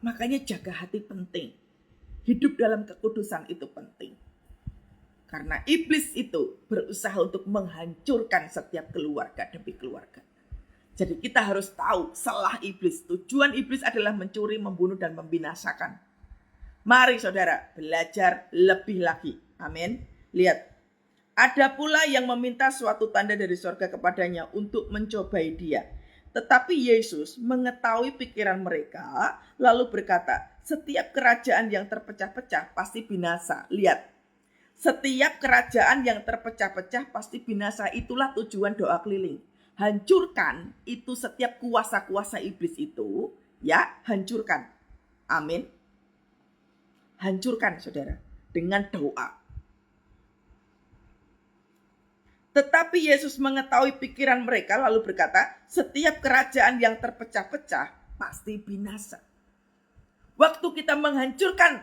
Makanya jaga hati penting. Hidup dalam kekudusan itu penting. Karena iblis itu berusaha untuk menghancurkan setiap keluarga demi keluarga. Jadi kita harus tahu salah iblis. Tujuan iblis adalah mencuri, membunuh, dan membinasakan. Mari saudara belajar lebih lagi. Amin. Lihat. Ada pula yang meminta suatu tanda dari surga kepadanya untuk mencobai dia. Tetapi Yesus mengetahui pikiran mereka lalu berkata, setiap kerajaan yang terpecah-pecah pasti binasa. Lihat. Setiap kerajaan yang terpecah-pecah pasti binasa. Itulah tujuan doa keliling. Hancurkan itu setiap kuasa-kuasa iblis itu. Ya, hancurkan. Amin. Hancurkan, saudara. Dengan doa. Tetapi Yesus mengetahui pikiran mereka lalu berkata, setiap kerajaan yang terpecah-pecah pasti binasa. Waktu kita menghancurkan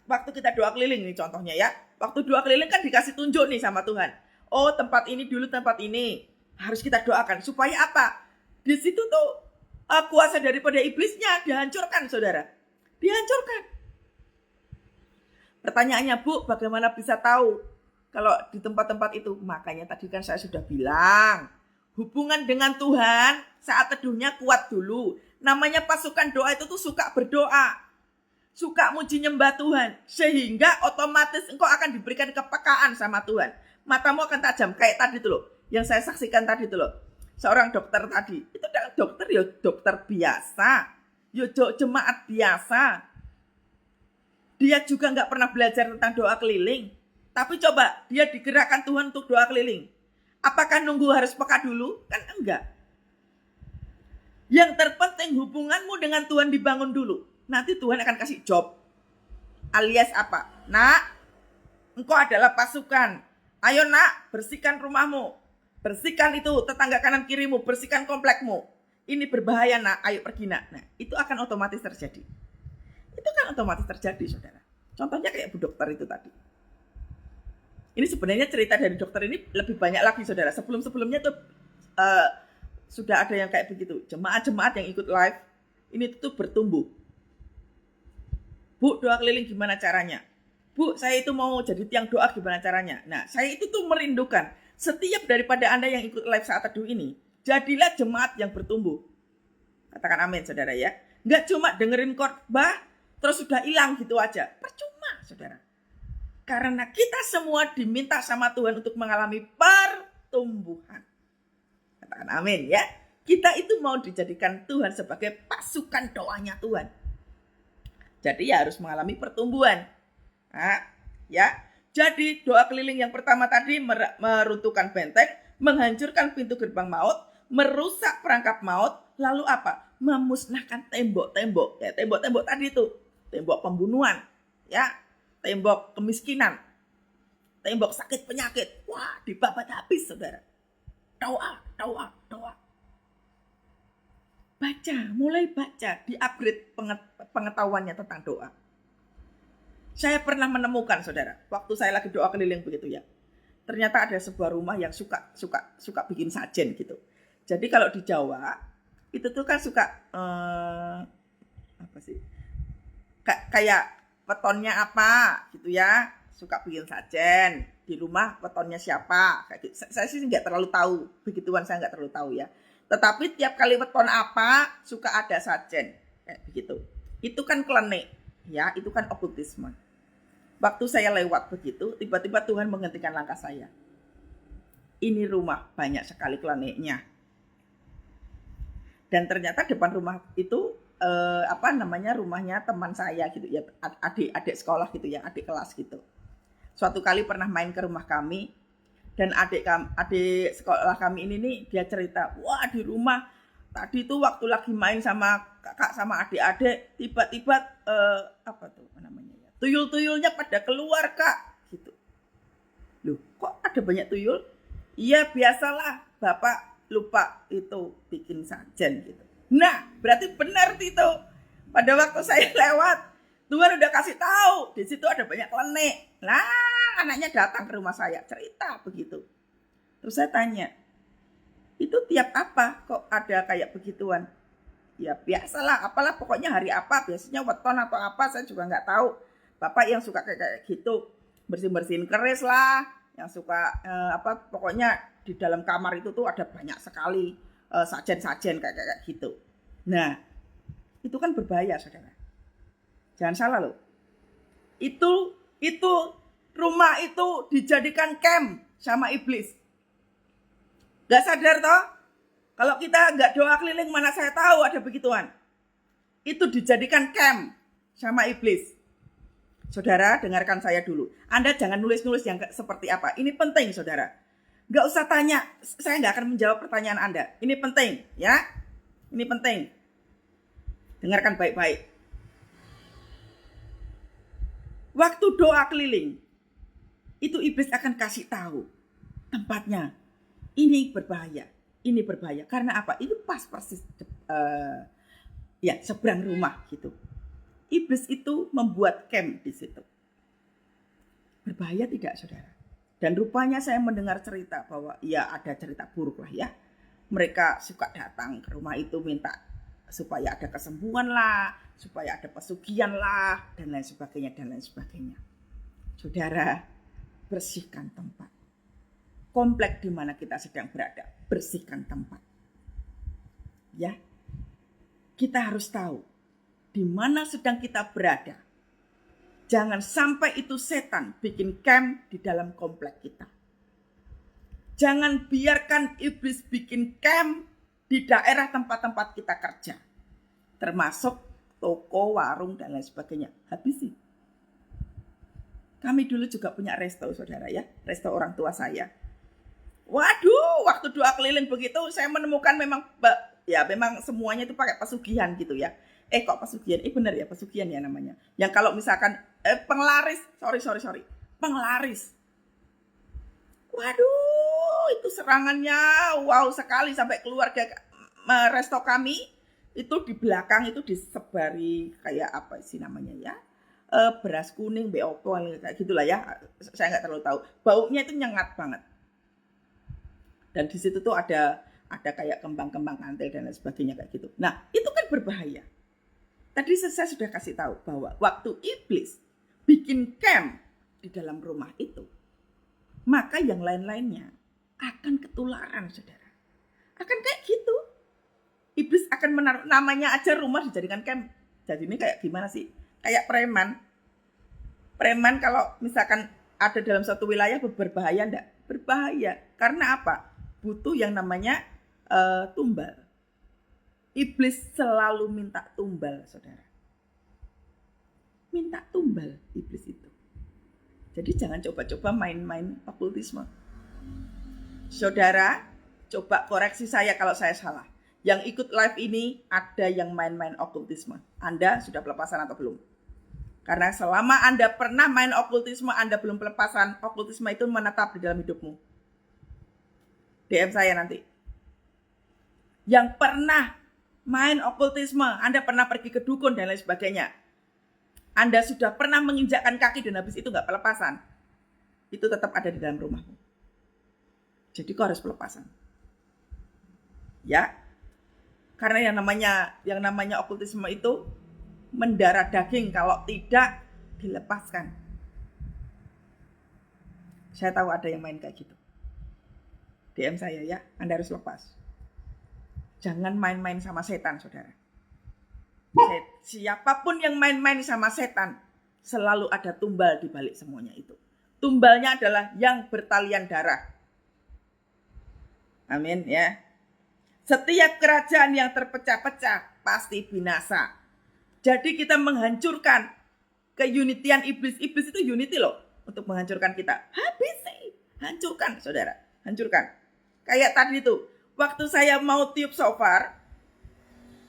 waktu kita doa keliling nih contohnya ya. Waktu doa keliling kan dikasih tunjuk nih sama Tuhan. Oh, tempat ini dulu, tempat ini harus kita doakan supaya apa? Di situ tuh kuasa daripada iblisnya dihancurkan, saudara. Dihancurkan. Pertanyaannya, Bu, bagaimana bisa tahu kalau di tempat-tempat itu? Makanya tadi kan saya sudah bilang, hubungan dengan Tuhan saat teduhnya kuat dulu. Namanya pasukan doa itu tuh suka berdoa. Suka muji nyembah Tuhan. Sehingga otomatis engkau akan diberikan kepekaan sama Tuhan. Matamu akan tajam. Kayak tadi tuh loh. Yang saya saksikan tadi tuh loh. Seorang dokter tadi. Itu dokter ya dokter biasa. Ya jemaat biasa. Dia juga gak pernah belajar tentang doa keliling. Tapi coba dia digerakkan Tuhan untuk doa keliling. Apakah nunggu harus peka dulu? Kan enggak. Yang terpenting hubunganmu dengan Tuhan dibangun dulu. Nanti Tuhan akan kasih job. Alias apa? Nak, engkau adalah pasukan. Ayo nak, bersihkan rumahmu. Bersihkan itu tetangga kanan kirimu. Bersihkan komplekmu. Ini berbahaya nak, ayo pergi nak. Nah, itu akan otomatis terjadi. Itu kan otomatis terjadi, saudara. Contohnya kayak Bu Dokter itu tadi. Ini sebenarnya cerita dari dokter ini lebih banyak lagi, saudara. Sebelum-sebelumnya tuh sudah ada yang kayak begitu. Jemaat-jemaat yang ikut live, ini tuh bertumbuh. Bu, doa keliling gimana caranya? Bu, saya itu mau jadi tiang doa gimana caranya? Nah, saya itu tuh merindukan setiap daripada Anda yang ikut live saat teduh ini, jadilah jemaat yang bertumbuh. Katakan amin, saudara ya. Nggak cuma dengerin khotbah, terus sudah hilang gitu aja. Percuma, saudara. Karena kita semua diminta sama Tuhan untuk mengalami pertumbuhan. Katakan amin ya. Kita itu mau dijadikan Tuhan sebagai pasukan doanya Tuhan. Jadi ya harus mengalami pertumbuhan. Nah, ya, Jadi doa keliling yang pertama tadi meruntuhkan benteng, menghancurkan pintu gerbang maut, merusak perangkap maut, lalu apa? Memusnahkan tembok-tembok. Ya, tembok-tembok tadi itu, tembok pembunuhan, ya, tembok kemiskinan, tembok sakit penyakit. Wah, dibabat habis, saudara. Doa, doa, doa. Baca, mulai baca, di-upgrade pengetahuannya tentang doa. Saya pernah menemukan, saudara, waktu saya lagi doa keliling begitu ya. Ternyata ada sebuah rumah yang suka bikin sajen gitu. Jadi kalau di Jawa itu tuh kan suka apa sih? Kayak wetonnya apa gitu ya, suka bikin sajen. Di rumah wetonnya siapa? Kayak gitu. Saya sih nggak terlalu tahu, begituan saya nggak terlalu tahu ya. Tetapi tiap kali weton apa suka ada sajen kayak begitu. Itu kan klenik, ya, itu kan okultisme. Waktu saya lewat begitu, tiba-tiba Tuhan menghentikan langkah saya. Ini rumah banyak sekali kleniknya. Dan ternyata depan rumah itu rumahnya teman saya gitu ya, adik sekolah gitu ya, adik kelas gitu. Suatu kali pernah main ke rumah kami dan adik sekolah kami ini nih dia cerita, wah di rumah tadi tuh waktu lagi main sama kakak sama adik-adik tiba-tiba apa tuh namanya ya, tuyul-tuyulnya pada keluar kak gitu. Loh kok ada banyak tuyul? Iya biasalah bapak lupa itu bikin sajen gitu. Nah berarti benar itu. Pada waktu saya lewat Tuhan udah kasih tahu di situ ada banyak klenik. Lah anaknya datang ke rumah saya cerita begitu. Terus saya tanya, itu tiap apa kok ada kayak begituan? Ya biasalah, apalah pokoknya hari apa, biasanya weton atau apa saya juga nggak tahu. Bapak yang suka kayak gitu bersihin keris lah, yang suka pokoknya di dalam kamar itu tuh ada banyak sekali sajen-sajen kayak gitu. Nah itu kan berbahaya saudara. Jangan salah loh. Itu rumah itu dijadikan camp sama iblis. Gak sadar toh? Kalau kita gak doa keliling mana saya tahu ada begituan. Itu dijadikan camp sama iblis. Saudara dengarkan saya dulu. Anda jangan nulis-nulis yang seperti apa. Ini penting saudara. Gak usah tanya. Saya gak akan menjawab pertanyaan Anda. Ini penting ya. Ini penting. Dengarkan baik-baik. Waktu doa keliling, itu iblis akan kasih tahu tempatnya. Ini berbahaya. Ini berbahaya. Karena apa? Itu pas persis seberang rumah gitu. Iblis itu membuat camp di situ. Berbahaya tidak, saudara? Dan rupanya saya mendengar cerita bahwa ya ada cerita buruk lah ya. Mereka suka datang ke rumah itu minta supaya ada kesembuhan lah, supaya ada pesugihan lah, dan lain sebagainya, dan lain sebagainya. Saudara, bersihkan tempat. Komplek di mana kita sedang berada, bersihkan tempat. Ya, kita harus tahu di mana sedang kita berada. Jangan sampai itu setan bikin camp di dalam komplek kita. Jangan biarkan iblis bikin camp di daerah tempat-tempat kita kerja. Termasuk toko, warung, dan lain sebagainya. Habisi. Kami dulu juga punya resto, saudara ya. Resto orang tua saya. Waduh, waktu doa keliling begitu, saya menemukan memang semuanya itu pakai pesugihan gitu ya. Kok pesugihan? Benar ya, pesugihan ya namanya. Yang kalau misalkan penglaris, sorry. Penglaris. Waduh, itu serangannya wow sekali sampai keluarga resto kami itu di belakang itu disebari kayak apa sih namanya ya, beras kuning, beopo kayak gitulah ya. Saya nggak terlalu tahu. Baunya itu nyengat banget. Dan di situ tuh ada kayak kembang-kembang kantil dan lain sebagainya kayak gitu. Nah, itu kan berbahaya. Tadi saya sudah kasih tahu bahwa waktu iblis bikin camp di dalam rumah itu, maka yang lain-lainnya akan ketularan, saudara. Akan kayak gitu. Iblis akan menaruh, namanya aja rumah dijadikan camp. Jadi ini kayak gimana sih? Kayak preman. Preman kalau misalkan ada dalam suatu wilayah berbahaya enggak? Berbahaya. Karena apa? Butuh yang namanya tumbal. Iblis selalu minta tumbal, saudara. Minta tumbal iblis itu. Jadi jangan coba-coba main-main okultisme. Saudara, coba koreksi saya kalau saya salah. Yang ikut live ini ada yang main-main okultisme. Anda sudah pelepasan atau belum? Karena selama Anda pernah main okultisme, Anda belum pelepasan, okultisme itu menetap di dalam hidupmu. DM saya nanti. Yang pernah main okultisme, Anda pernah pergi ke dukun dan lain sebagainya. Anda sudah pernah menginjakkan kaki dan habis itu nggak pelepasan. Itu tetap ada di dalam rumahmu. Jadi kau harus pelepasan. Ya. Karena yang namanya okultisme itu mendarah daging kalau tidak dilepaskan. Saya tahu ada yang main kayak gitu. DM saya ya, Anda harus lepas. Jangan main-main sama setan, saudara. Siapapun yang main-main sama setan, selalu ada tumbal di balik semuanya itu. Tumbalnya adalah yang bertalian darah. Amin ya. Setiap kerajaan yang terpecah-pecah pasti binasa. Jadi kita menghancurkan keunitian iblis. Iblis itu unity loh untuk menghancurkan kita. Habisi, hancurkan saudara, hancurkan. Kayak tadi itu, waktu saya mau tiup shofar,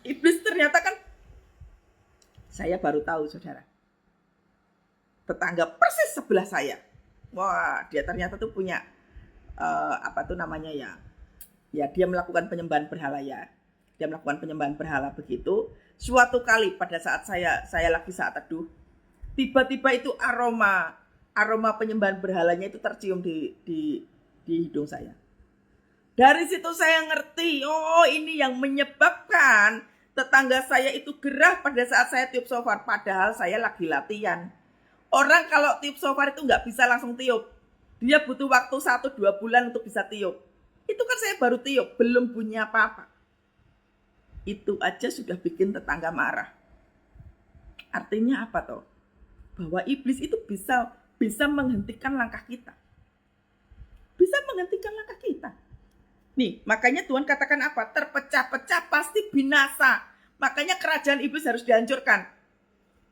iblis ternyata kan, saya baru tahu saudara, tetangga persis sebelah saya. Wah, dia ternyata tuh punya ya dia melakukan penyembahan berhala ya. Dia melakukan penyembahan berhala begitu. Suatu kali pada saat saya lagi saat teduh, tiba-tiba itu aroma penyembahan berhalanya itu tercium di hidung saya. Dari situ saya ngerti, oh ini yang menyebabkan tetangga saya itu gerah pada saat saya tiup shofar. Padahal saya lagi latihan. Orang kalau tiup shofar itu nggak bisa langsung tiup. Dia butuh waktu 1-2 bulan untuk bisa tiup. Itu kan saya baru tiup, belum bunyi apa-apa. Itu aja sudah bikin tetangga marah. Artinya apa toh? Bahwa iblis itu bisa menghentikan langkah kita. Bisa menghentikan langkah kita. Nih, makanya Tuhan katakan apa? Terpecah-pecah pasti binasa. Makanya kerajaan iblis harus dihancurkan.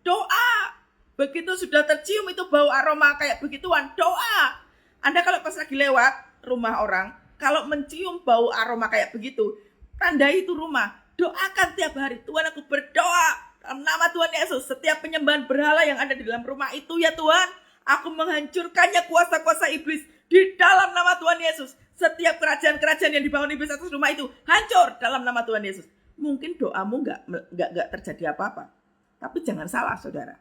Doa. Begitu sudah tercium itu bau aroma kayak begituan, doa. Anda kalau pas lagi lewat rumah orang, kalau mencium bau aroma kayak begitu, tandai itu rumah. Doakan tiap hari. Tuhan, aku berdoa dalam nama Tuhan Yesus. Setiap penyembahan berhala yang ada di dalam rumah itu ya Tuhan, aku menghancurkannya kuasa-kuasa iblis di dalam nama Tuhan Yesus. Setiap kerajaan-kerajaan yang dibangun iblis atas rumah itu hancur dalam nama Tuhan Yesus. Mungkin doamu nggak terjadi apa-apa. Tapi jangan salah saudara.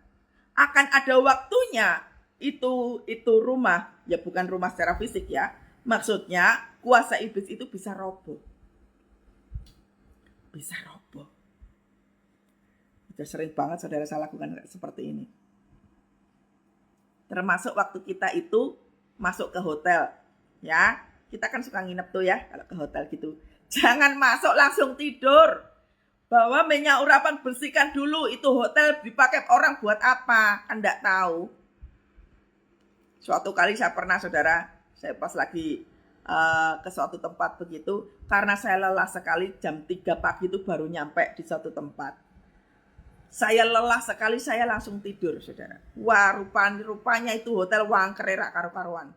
Akan ada waktunya itu rumah, ya bukan rumah secara fisik ya. Maksudnya kuasa iblis itu bisa roboh. Bisa roboh. Sudah sering banget saudara saya lakukan seperti ini. Termasuk waktu kita itu masuk ke hotel. Ya, kita kan suka nginep tuh ya kalau ke hotel gitu. Jangan masuk langsung tidur. Bawa minyak urapan, bersihkan dulu. Itu hotel dipakai orang buat apa? Kan enggak tahu. Suatu kali saya pernah saudara, saya pas lagi ke suatu tempat begitu, karena saya lelah sekali, jam 3 pagi itu baru nyampe di suatu tempat. Saya lelah sekali, saya langsung tidur saudara. Wah, rupanya itu hotel wangkererak karu-karuan.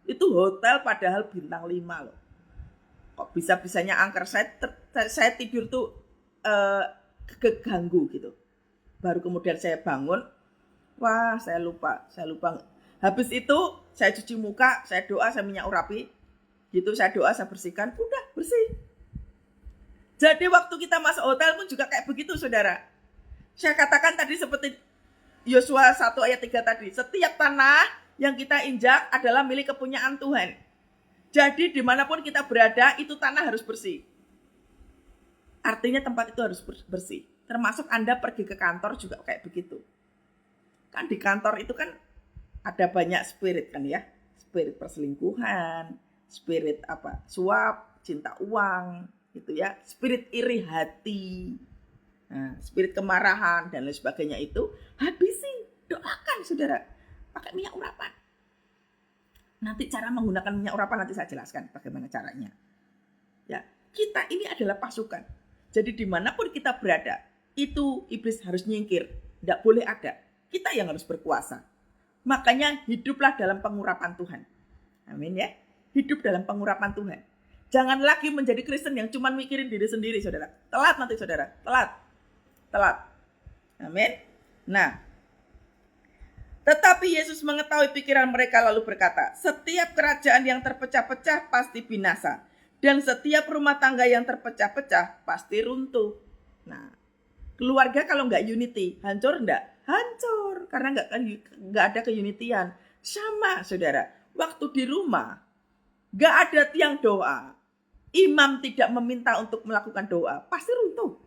Itu hotel padahal bintang 5 loh. Kok bisa-bisanya angker. Saya tidur tuh keganggu gitu. Baru kemudian saya bangun, wah saya lupa. Habis itu saya cuci muka, saya doa, saya minyak urapi. Gitu saya doa, saya bersihkan, udah bersih. Jadi waktu kita masuk hotel pun juga kayak begitu saudara. Saya katakan tadi seperti Yosua 1 ayat 3 tadi. Setiap tanah yang kita injak adalah milik kepunyaan Tuhan. Jadi dimanapun kita berada, itu tanah harus bersih. Artinya tempat itu harus bersih. Termasuk Anda pergi ke kantor juga kayak begitu. Kan di kantor itu kan ada banyak spirit kan ya. Spirit perselingkuhan, spirit suap, cinta uang, gitu ya. Spirit iri hati, spirit kemarahan dan lain sebagainya itu habisi. Doakan saudara, pakai minyak urapan. Nanti cara menggunakan minyak urapan nanti saya jelaskan bagaimana caranya. Ya, kita ini adalah pasukan. Jadi dimanapun kita berada, itu iblis harus nyingkir, tidak boleh ada. Kita yang harus berkuasa. Makanya hiduplah dalam pengurapan Tuhan. Amin ya. Hidup dalam pengurapan Tuhan. Jangan lagi menjadi Kristen yang cuma mikirin diri sendiri, saudara. Telat nanti, saudara. Telat. Amin. Nah, tetapi Yesus mengetahui pikiran mereka lalu berkata, setiap kerajaan yang terpecah-pecah pasti binasa. Dan setiap rumah tangga yang terpecah-pecah pasti runtuh. Nah, keluarga kalau nggak unity, hancur enggak? Hancur, karena nggak ada keunitian. Sama, saudara. Waktu di rumah, nggak ada tiang doa. Imam tidak meminta untuk melakukan doa, pasti runtuh.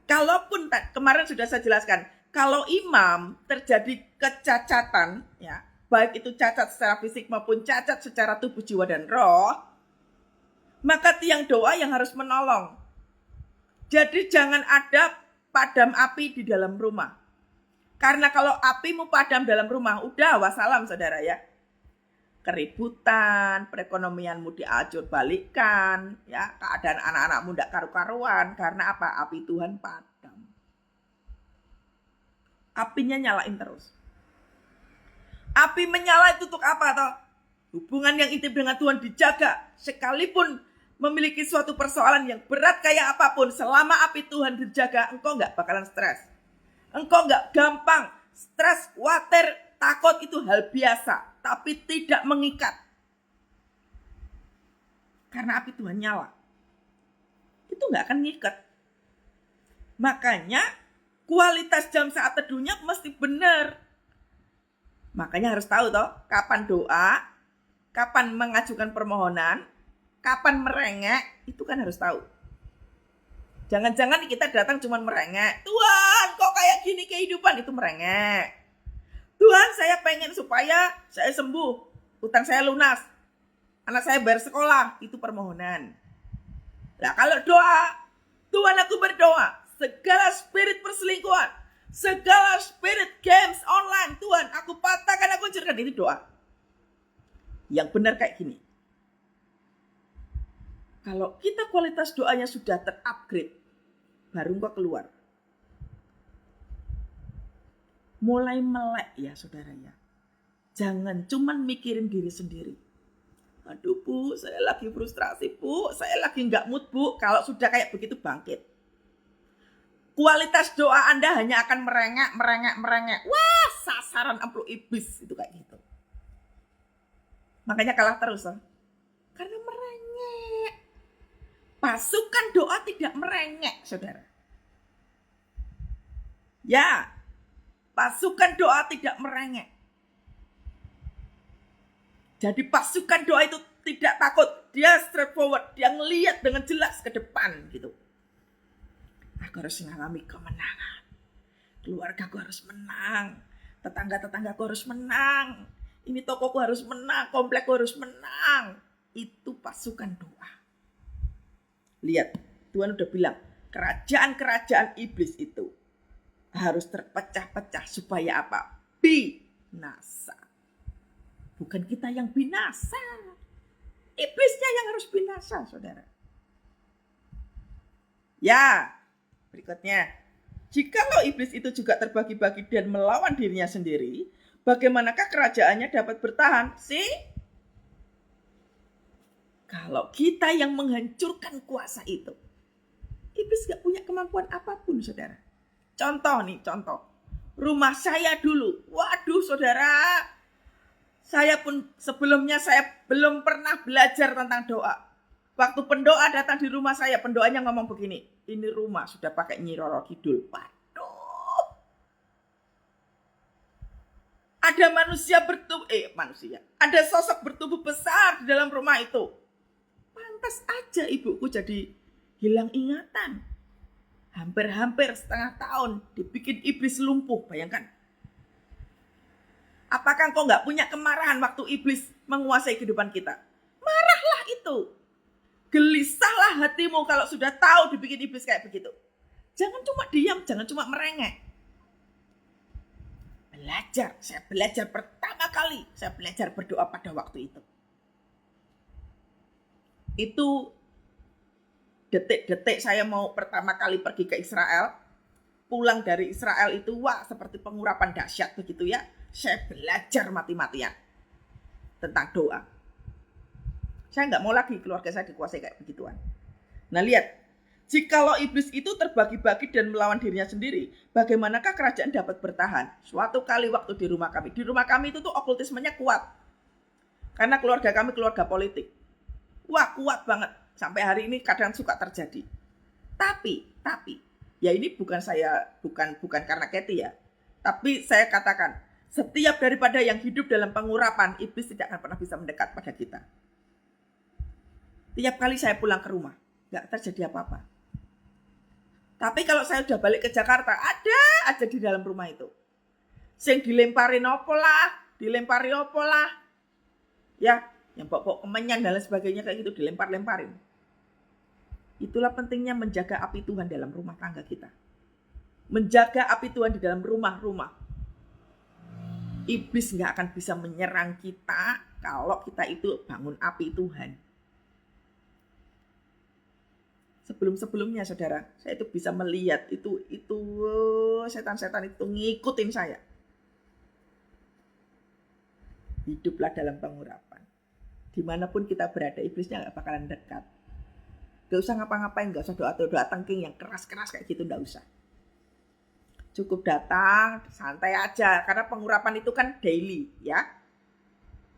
Kalaupun kemarin sudah saya jelaskan, kalau imam terjadi kecacatan, ya, baik itu cacat secara fisik maupun cacat secara tubuh, jiwa, dan roh, maka tiang doa yang harus menolong. Jadi jangan ada padam api di dalam rumah. Karena kalau apimu padam dalam rumah, udah wassalam, saudara ya. Keributan, perekonomianmu diacur balikan, ya, keadaan anak-anakmu tidak karu-karuan. Karena apa? Api Tuhan padam. Apinya nyalain terus. Api menyala itu untuk apa toh? Hubungan yang intim dengan Tuhan dijaga. Sekalipun memiliki suatu persoalan yang berat kayak apapun, selama api Tuhan dijaga, engkau gak bakalan stres. Engkau gak gampang stres, khawatir, takut, itu hal biasa. Tapi tidak mengikat. Karena api Tuhan nyala. Itu gak akan ngikat. Makanya kualitas jam saat teduhnya mesti benar. Makanya harus tahu toh, kapan doa, kapan mengajukan permohonan, kapan merengek, itu kan harus tahu. Jangan-jangan kita datang cuma merengek. Tuhan, kok kayak gini kehidupan, itu merengek. Tuhan, saya pengen supaya saya sembuh, utang saya lunas, anak saya bayar sekolah, itu permohonan. Nah, kalau doa, Tuhan aku berdoa, segala spirit perselingkuhan, segala spirit games online, Tuhan aku patahkan, aku hancurkan, itu doa. Yang benar kayak gini. Kalau kita kualitas doanya sudah terupgrade, baru engkau keluar. Mulai melek ya saudara ya. Jangan cuman mikirin diri sendiri. Aduh Bu, saya lagi frustrasi Bu, saya lagi gak mood Bu. Kalau sudah kayak begitu bangkit. Kualitas doa Anda hanya akan merengek. Wah, sasaran amplop iblis, itu kayak gitu. Makanya kalah terus. Karena merengek. Pasukan doa tidak merengek, saudara. Ya, pasukan doa tidak merengek. Jadi pasukan doa itu tidak takut. Dia straight forward. Dia ngelihat dengan jelas ke depan gitu. Aku harus mengalami kemenangan. Keluargaku harus menang. Tetangga-tetanggaku harus menang. Ini tokoku harus menang. Komplekku harus menang. Itu pasukan doa. Lihat, Tuhan udah bilang. Kerajaan-kerajaan iblis itu harus terpecah-pecah. Supaya apa? Binasa. Bukan kita yang binasa. Iblisnya yang harus binasa, saudara. Ya, berikutnya. Jikalau iblis itu juga terbagi-bagi dan melawan dirinya sendiri, bagaimanakah kerajaannya dapat bertahan? Kalau kita yang menghancurkan kuasa itu, iblis gak punya kemampuan apapun, saudara. Contoh. Rumah saya dulu. Waduh, saudara. Saya pun sebelumnya saya belum pernah belajar tentang doa. Waktu pendoa datang di rumah saya, pendoanya ngomong begini, ini rumah sudah pakai Nyi Roro Kidul. Waduh. Ada ada sosok bertubuh besar di dalam rumah itu. Pantas aja ibuku jadi hilang ingatan. Hampir setengah tahun dibikin iblis lumpuh, bayangkan. Apakah engkau gak punya kemarahan waktu iblis menguasai kehidupan kita? Marahlah itu. Gelisahlah hatimu kalau sudah tahu dibikin iblis kayak begitu. Jangan cuma diam, jangan cuma merengek. Saya belajar pertama kali. Saya belajar berdoa pada waktu itu. Itu detik-detik saya mau pertama kali pergi ke Israel. pulang dari Israel itu, wah seperti pengurapan dahsyat begitu ya. Saya belajar mati-matian tentang doa. Saya nggak mau lagi keluarga saya dikuasai kayak begituan. Nah lihat, jikalau iblis itu terbagi-bagi dan melawan dirinya sendiri, bagaimanakah kerajaan dapat bertahan? Suatu kali waktu di rumah kami itu tuh okultismenya kuat. Karena keluarga kami keluarga politik. Wah kuat banget. Sampai hari ini kadang suka terjadi. Tapi, ya ini bukan karena Kathy ya. Tapi saya katakan, setiap daripada yang hidup dalam pengurapan, iblis tidak akan pernah bisa mendekat pada kita. Tiap kali saya pulang ke rumah, gak terjadi apa-apa. Tapi kalau saya udah balik ke Jakarta, ada aja di dalam rumah itu. Sing dilemparin opo lah. Ya, yang bawa kemenyan dan lain sebagainya kayak gitu dilempar-lemparin. Itulah pentingnya menjaga api Tuhan dalam rumah tangga kita. Menjaga api Tuhan di dalam rumah-rumah. Iblis gak akan bisa menyerang kita kalau kita itu bangun api Tuhan. Sebelum-sebelumnya saudara, saya itu bisa melihat itu setan-setan itu ngikutin saya. Hiduplah dalam pengurapan. Dimanapun kita berada, iblisnya gak bakalan dekat. Gak usah ngapa-ngapain, gak usah doa tengking yang keras-keras kayak gitu, gak usah. Cukup datang, santai aja. Karena pengurapan itu kan daily ya.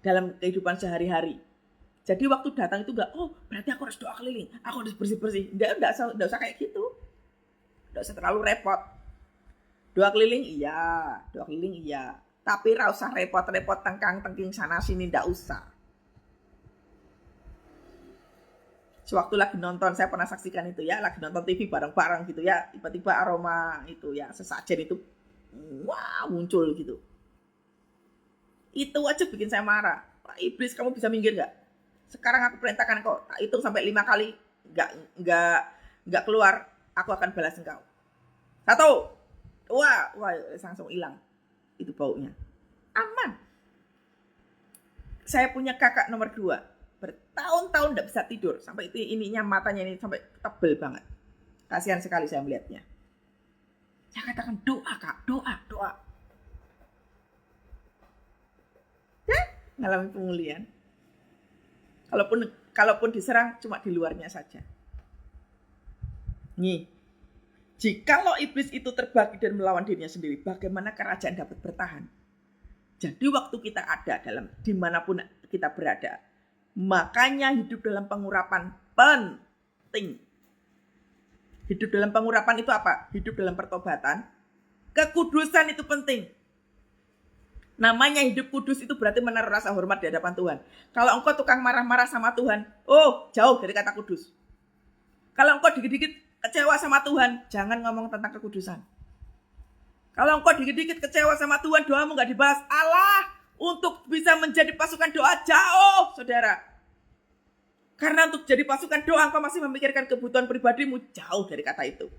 Dalam kehidupan sehari-hari. Jadi waktu datang itu gak, oh berarti aku harus doa keliling, aku harus bersih-bersih. Enggak usah kayak gitu. Enggak usah terlalu repot. Doa keliling iya. Tapi gak usah repot-repot tengking sana sini, enggak usah. Sewaktu lagi nonton, saya pernah saksikan itu ya, lagi nonton TV bareng-bareng gitu ya, tiba-tiba aroma itu ya, sesajen itu, wah muncul gitu. Itu aja bikin saya marah. Pak iblis, kamu bisa minggir gak? Sekarang aku perintahkan kau, tak hitung sampai 5 kali, nggak keluar, aku akan balas engkau. 1, 2, wah langsung hilang itu baunya. Aman. Saya punya kakak nomor 2. Bertahun-tahun tidak bisa tidur. Sampai ininya matanya ini sampai tebel banget. Kasihan sekali saya melihatnya. Saya katakan doa kak, doa. Ya, ngalami pemulihan. Kalaupun diserang cuma di luarnya saja. Nih, jikalau iblis itu terbagi dan melawan dirinya sendiri, bagaimana kerajaan dapat bertahan? Jadi waktu kita ada dimanapun kita berada, makanya hidup dalam pengurapan penting. Hidup dalam pengurapan itu apa? Hidup dalam pertobatan. Kekudusan itu penting. Namanya hidup kudus itu berarti menaruh rasa hormat di hadapan Tuhan. Kalau engkau tukang marah-marah sama Tuhan, oh jauh dari kata kudus. Kalau engkau dikit-dikit kecewa sama Tuhan, jangan ngomong tentang kekudusan. Kalau engkau dikit-dikit kecewa sama Tuhan, doamu gak dibahas. Allah, untuk bisa menjadi pasukan doa jauh, saudara. Karena untuk jadi pasukan doa, engkau masih memikirkan kebutuhan pribadimu, jauh dari kata itu.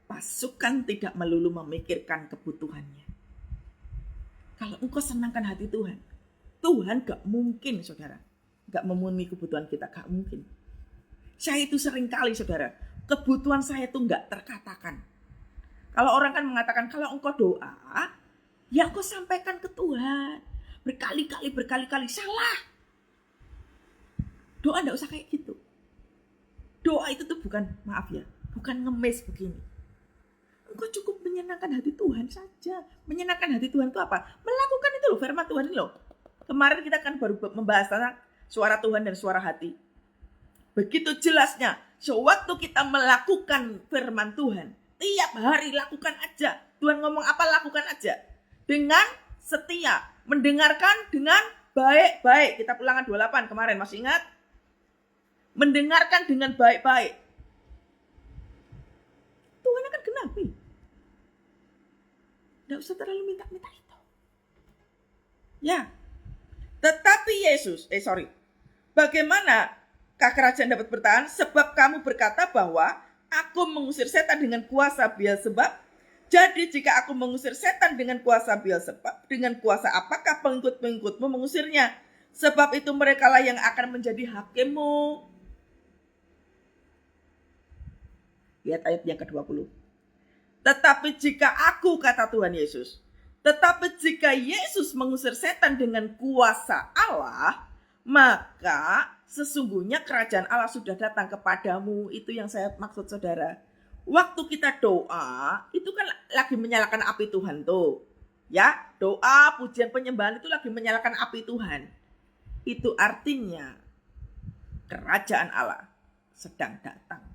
Pasukan tidak melulu memikirkan kebutuhannya. Kalau engkau senangkan hati Tuhan, Tuhan gak mungkin, saudara, gak memenuhi kebutuhan kita, gak mungkin. Saya itu sering kali, saudara, kebutuhan saya itu gak terkatakan. Kalau orang kan mengatakan, kalau engkau doa, ya engkau sampaikan ke Tuhan. Berkali-kali. Salah. Doa gak usah kayak gitu. Doa itu tuh bukan ngemis begini. Engkau cukup menyenangkan hati Tuhan saja. Menyenangkan hati Tuhan itu apa? Melakukan itu loh, firman Tuhan ini loh. Kemarin kita kan baru membahas tentang suara Tuhan dan suara hati. Begitu jelasnya, sewaktu kita melakukan firman Tuhan, tiap hari lakukan aja. Tuhan ngomong apa, lakukan aja. Dengan setia, mendengarkan dengan baik-baik. Kita Ulangan 28 kemarin, masih ingat? Mendengarkan dengan baik-baik. Tuhan akan genapi. Tidak usah terlalu minta-minta itu. Ya. Tetapi bagaimana kerajaan dapat bertahan? Sebab kamu berkata bahwa aku mengusir setan dengan kuasa Beelzebub. Jadi jika aku mengusir setan dengan kuasa Beelzebub, dengan kuasa apakah pengikut-pengikutmu mengusirnya? Sebab itu merekalah yang akan menjadi hakimmu. Lihat ayat yang ke-20. Tetapi jika aku, kata Tuhan Yesus, tetapi jika Yesus mengusir setan dengan kuasa Allah, maka sesungguhnya kerajaan Allah sudah datang kepadamu. Itu yang saya maksud, saudara. Waktu kita doa, itu kan lagi menyalakan api Tuhan tuh. Ya, doa, pujian, penyembahan itu lagi menyalakan api Tuhan. Itu artinya kerajaan Allah sedang datang.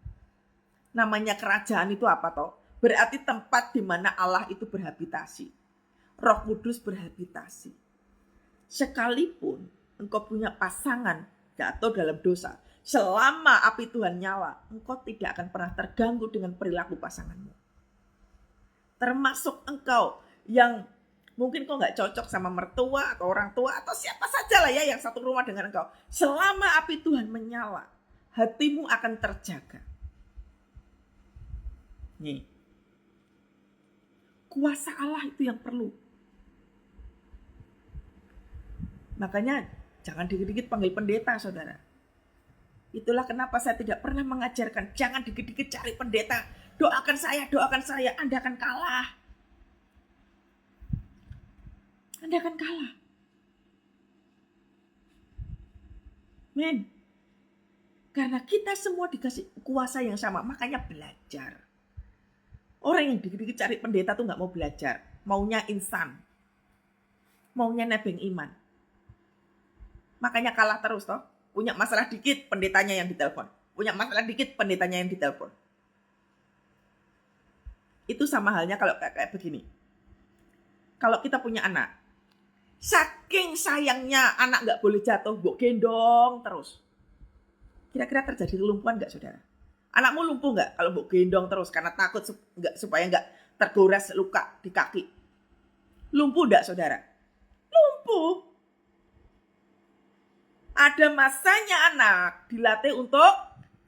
Namanya kerajaan itu apa toh? Berarti tempat di mana Allah itu berhabitasi. Roh Kudus berhabitasi. Sekalipun engkau punya pasangan jatuh dalam dosa, selama api Tuhan nyala, engkau tidak akan pernah terganggu dengan perilaku pasanganmu. Termasuk engkau yang mungkin kau gak cocok sama mertua atau orang tua atau siapa saja lah ya yang satu rumah dengan engkau. Selama api Tuhan menyala, hatimu akan terjaga. Nih, kuasa Allah itu yang perlu. Makanya jangan dikit-dikit panggil pendeta, saudara. Itulah kenapa saya tidak pernah mengajarkan jangan dikit-dikit cari pendeta. Doakan saya, Anda akan kalah. Anda akan kalah. Men. Karena kita semua dikasih kuasa yang sama, makanya belajar. Orang yang dikit-dikit cari pendeta tuh gak mau belajar. Maunya instan. Maunya nebeng iman. Makanya kalah terus toh. Punya masalah dikit, pendetanya yang ditelepon. Punya masalah dikit, pendetanya yang ditelepon. Itu sama halnya kalau kayak begini. Kalau kita punya anak. Saking sayangnya anak gak boleh jatuh, mbok gendong terus. Kira-kira terjadi kelumpuhan gak, saudara? Anakmu lumpuh gak kalau mbok gendong terus karena takut supaya gak tergores luka di kaki? Lumpuh gak, saudara? Lumpuh. Ada masanya anak dilatih untuk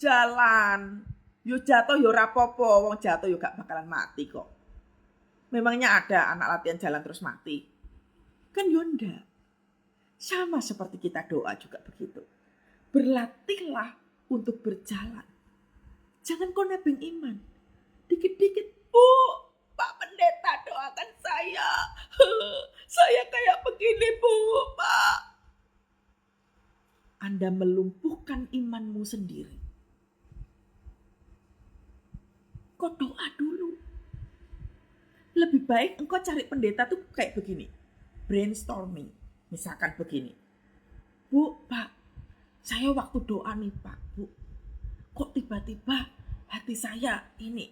jalan. Yo jatuh yo rapopo, wong jatuh yo gak bakalan mati kok. Memangnya ada anak latihan jalan terus mati? Kan yo ndak. Sama seperti kita doa juga begitu. Berlatihlah untuk berjalan. Jangan kau nebeng iman. Dikit-dikit, Bu, Pak Pendeta doakan saya. Saya kayak begini, Bu, Pak. Anda melumpuhkan imanmu sendiri. Kau doa dulu. Lebih baik engkau cari pendeta tuh kayak begini. Brainstorming. Misalkan begini. Bu, Pak, saya waktu doa nih, Pak, Bu. Kok tiba-tiba hati saya ini.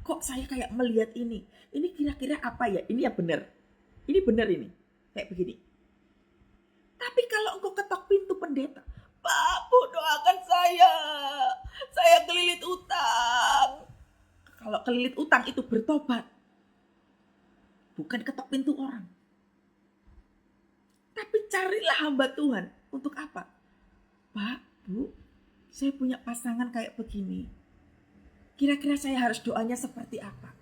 Kok saya kayak melihat ini. Ini kira-kira apa ya? Ini yang benar. Ini benar ini. Kayak begini. Tapi kalau engkau ketok pintu pendeta, Pak, Bu, doakan saya. Saya kelilit utang. Kalau kelilit utang itu bertobat. Bukan ketok pintu orang. Tapi carilah hamba Tuhan. Untuk apa? Pak, Bu, saya punya pasangan kayak begini. Kira-kira saya harus doanya seperti apa?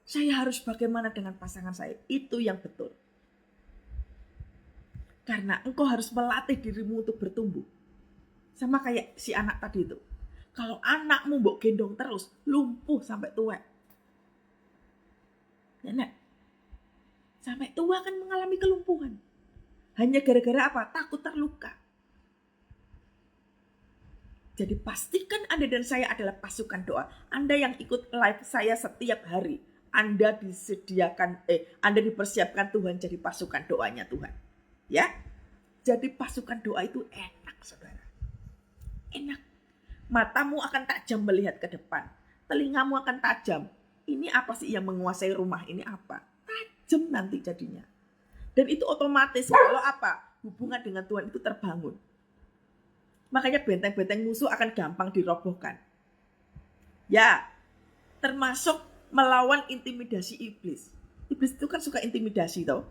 Saya harus bagaimana dengan pasangan saya? Itu yang betul. Karena engkau harus melatih dirimu untuk bertumbuh. Sama kayak si anak tadi itu. Kalau anakmu mbok gendong terus, lumpuh sampai tua. Nenek, sampai tua kan mengalami kelumpuhan. Hanya gara-gara apa? Takut terluka. Jadi pastikan Anda dan saya adalah pasukan doa. Anda yang ikut live saya setiap hari, Anda dipersiapkan Tuhan jadi pasukan doanya Tuhan. Ya, jadi pasukan doa itu enak, saudara. Enak. Matamu akan tajam melihat ke depan. Telingamu akan tajam. Ini apa sih yang menguasai rumah ini apa? Tajam nanti jadinya. Dan itu otomatis kalau apa? Hubungan dengan Tuhan itu terbangun. Makanya benteng-benteng musuh akan gampang dirobohkan. Ya, termasuk melawan intimidasi iblis. Iblis itu kan suka intimidasi toh.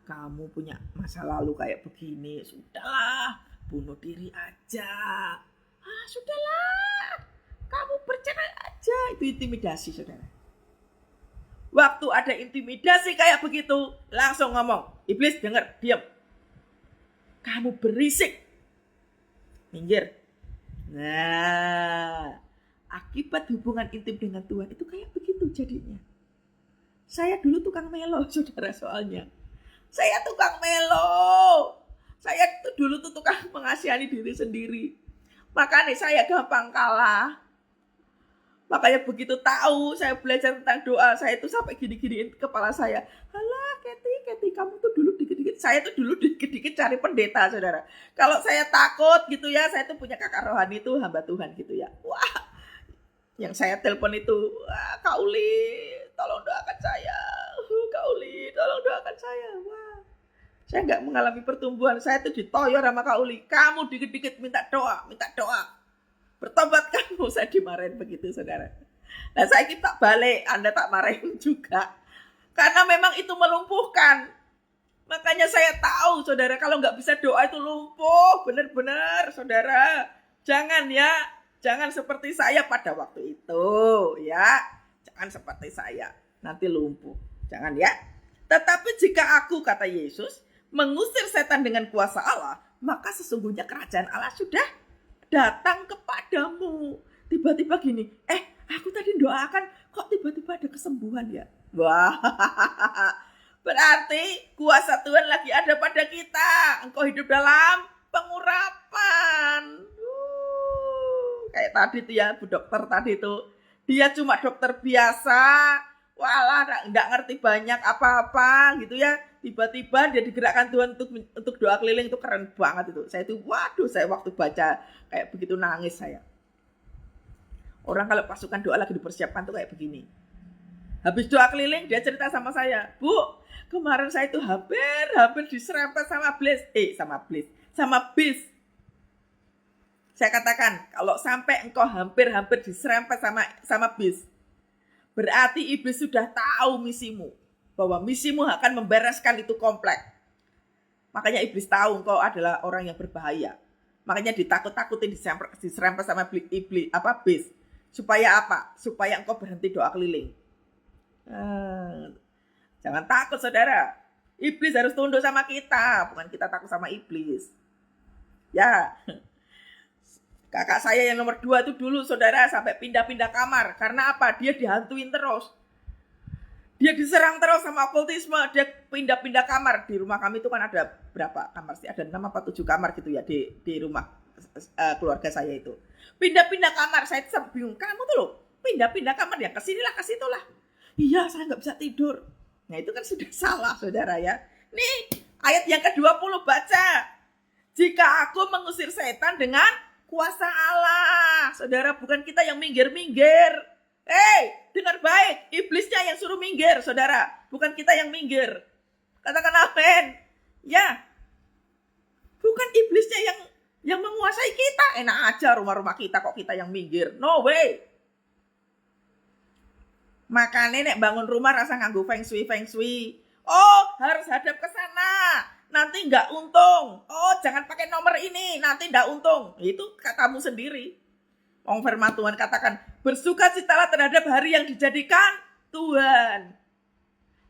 Kamu punya masa lalu kayak begini, sudahlah, bunuh diri aja. Sudahlah, kamu bercerai aja. Itu intimidasi, saudara. Waktu ada intimidasi kayak begitu, langsung ngomong, iblis dengar, diam. Kamu berisik. Minggir. Nah, akibat hubungan intim dengan Tuhan itu kayak begitu jadinya. Saya dulu tukang melo, saudara, soalnya. Saya tukang melo. Saya dulu tuh tukang mengasihani diri sendiri. Makanya saya gampang kalah. Makanya begitu tahu saya belajar tentang doa, saya itu sampai gini-giniin kepala saya. Halah, Kathy, kamu tuh dulu dikit-dikit. Saya tuh dulu dikit-dikit cari pendeta, saudara. Kalau saya takut gitu ya, saya tuh punya kakak rohani itu hamba Tuhan gitu ya. Wah, yang saya telepon itu, wah, Kak Uli, tolong doakan saya. Kak Uli, tolong doakan saya. Wah, saya nggak mengalami pertumbuhan. Saya tuh ditoyor sama Kak Uli. Kamu dikit-dikit minta doa. Bertobat kamu, saya dimarahin begitu, saudara. Nah, saya kita balik, Anda tak marahin juga. Karena memang itu melumpuhkan. Makanya saya tahu, saudara, kalau nggak bisa doa itu lumpuh. Benar-benar, saudara. Jangan ya, jangan seperti saya pada waktu itu, ya. Jangan seperti saya, nanti lumpuh. Jangan ya. Tetapi jika aku, kata Yesus, mengusir setan dengan kuasa Allah, maka sesungguhnya kerajaan Allah sudah datang kepadamu. Tiba-tiba gini, aku tadi doakan, kok tiba-tiba ada kesembuhan ya? Wah, berarti kuasa Tuhan lagi ada pada kita. Engkau hidup dalam pengurapan. Kayak tadi tuh ya, Bu Dokter tadi tuh. Dia cuma dokter biasa, walah nggak ngerti banyak apa-apa gitu ya. Tiba-tiba dia digerakkan Tuhan untuk doa keliling, itu keren banget itu. Saya itu, waduh, saya waktu baca kayak begitu nangis saya. Orang kalau pasukan doa lagi dipersiapkan tuh kayak begini. Habis doa keliling dia cerita sama saya, Bu, kemarin saya itu hampir diserempet sama bis. Saya katakan, kalau sampai engkau hampir diserempet sama bis, berarti iblis sudah tahu misimu. Bahwa misimu akan membereskan itu komplek. Makanya iblis tahu engkau adalah orang yang berbahaya. Makanya ditakut-takutin, diserempet sama bis. Supaya apa? Supaya engkau berhenti doa keliling. Jangan takut, saudara. Iblis harus tunduk sama kita, bukan kita takut sama iblis. Ya. Kakak saya yang nomor 2 itu dulu, saudara, sampai pindah-pindah kamar. Karena apa? Dia dihantuin terus. Dia diserang terus sama okultisme, dia pindah-pindah kamar. Di rumah kami itu kan ada berapa kamar sih? Ada 6 apa 7 kamar gitu ya di rumah keluarga saya itu. Pindah-pindah kamar, saya bingung. Kamu tuh loh, pindah-pindah kamar ya, kesinilah, kesitulah. Iya, saya nggak bisa tidur. Nah itu kan sudah salah, saudara ya. Nih, ayat yang ke-20 baca. Jika aku mengusir setan dengan kuasa Allah. Saudara, bukan kita yang minggir-minggir. Dengar baik, iblisnya yang suruh minggir, saudara. Bukan kita yang minggir. Katakan amin. Ya. Bukan iblisnya yang menguasai kita. Enak aja rumah-rumah kita kok kita yang minggir. No way. Makanya nek bangun rumah rasa nganggo feng shui. Oh, harus hadap ke sana. Nanti nggak untung. Oh, jangan pakai nomor ini, nanti nggak untung. Itu katamu sendiri. Firman Tuhan katakan, bersukacitalah terhadap hari yang dijadikan Tuhan.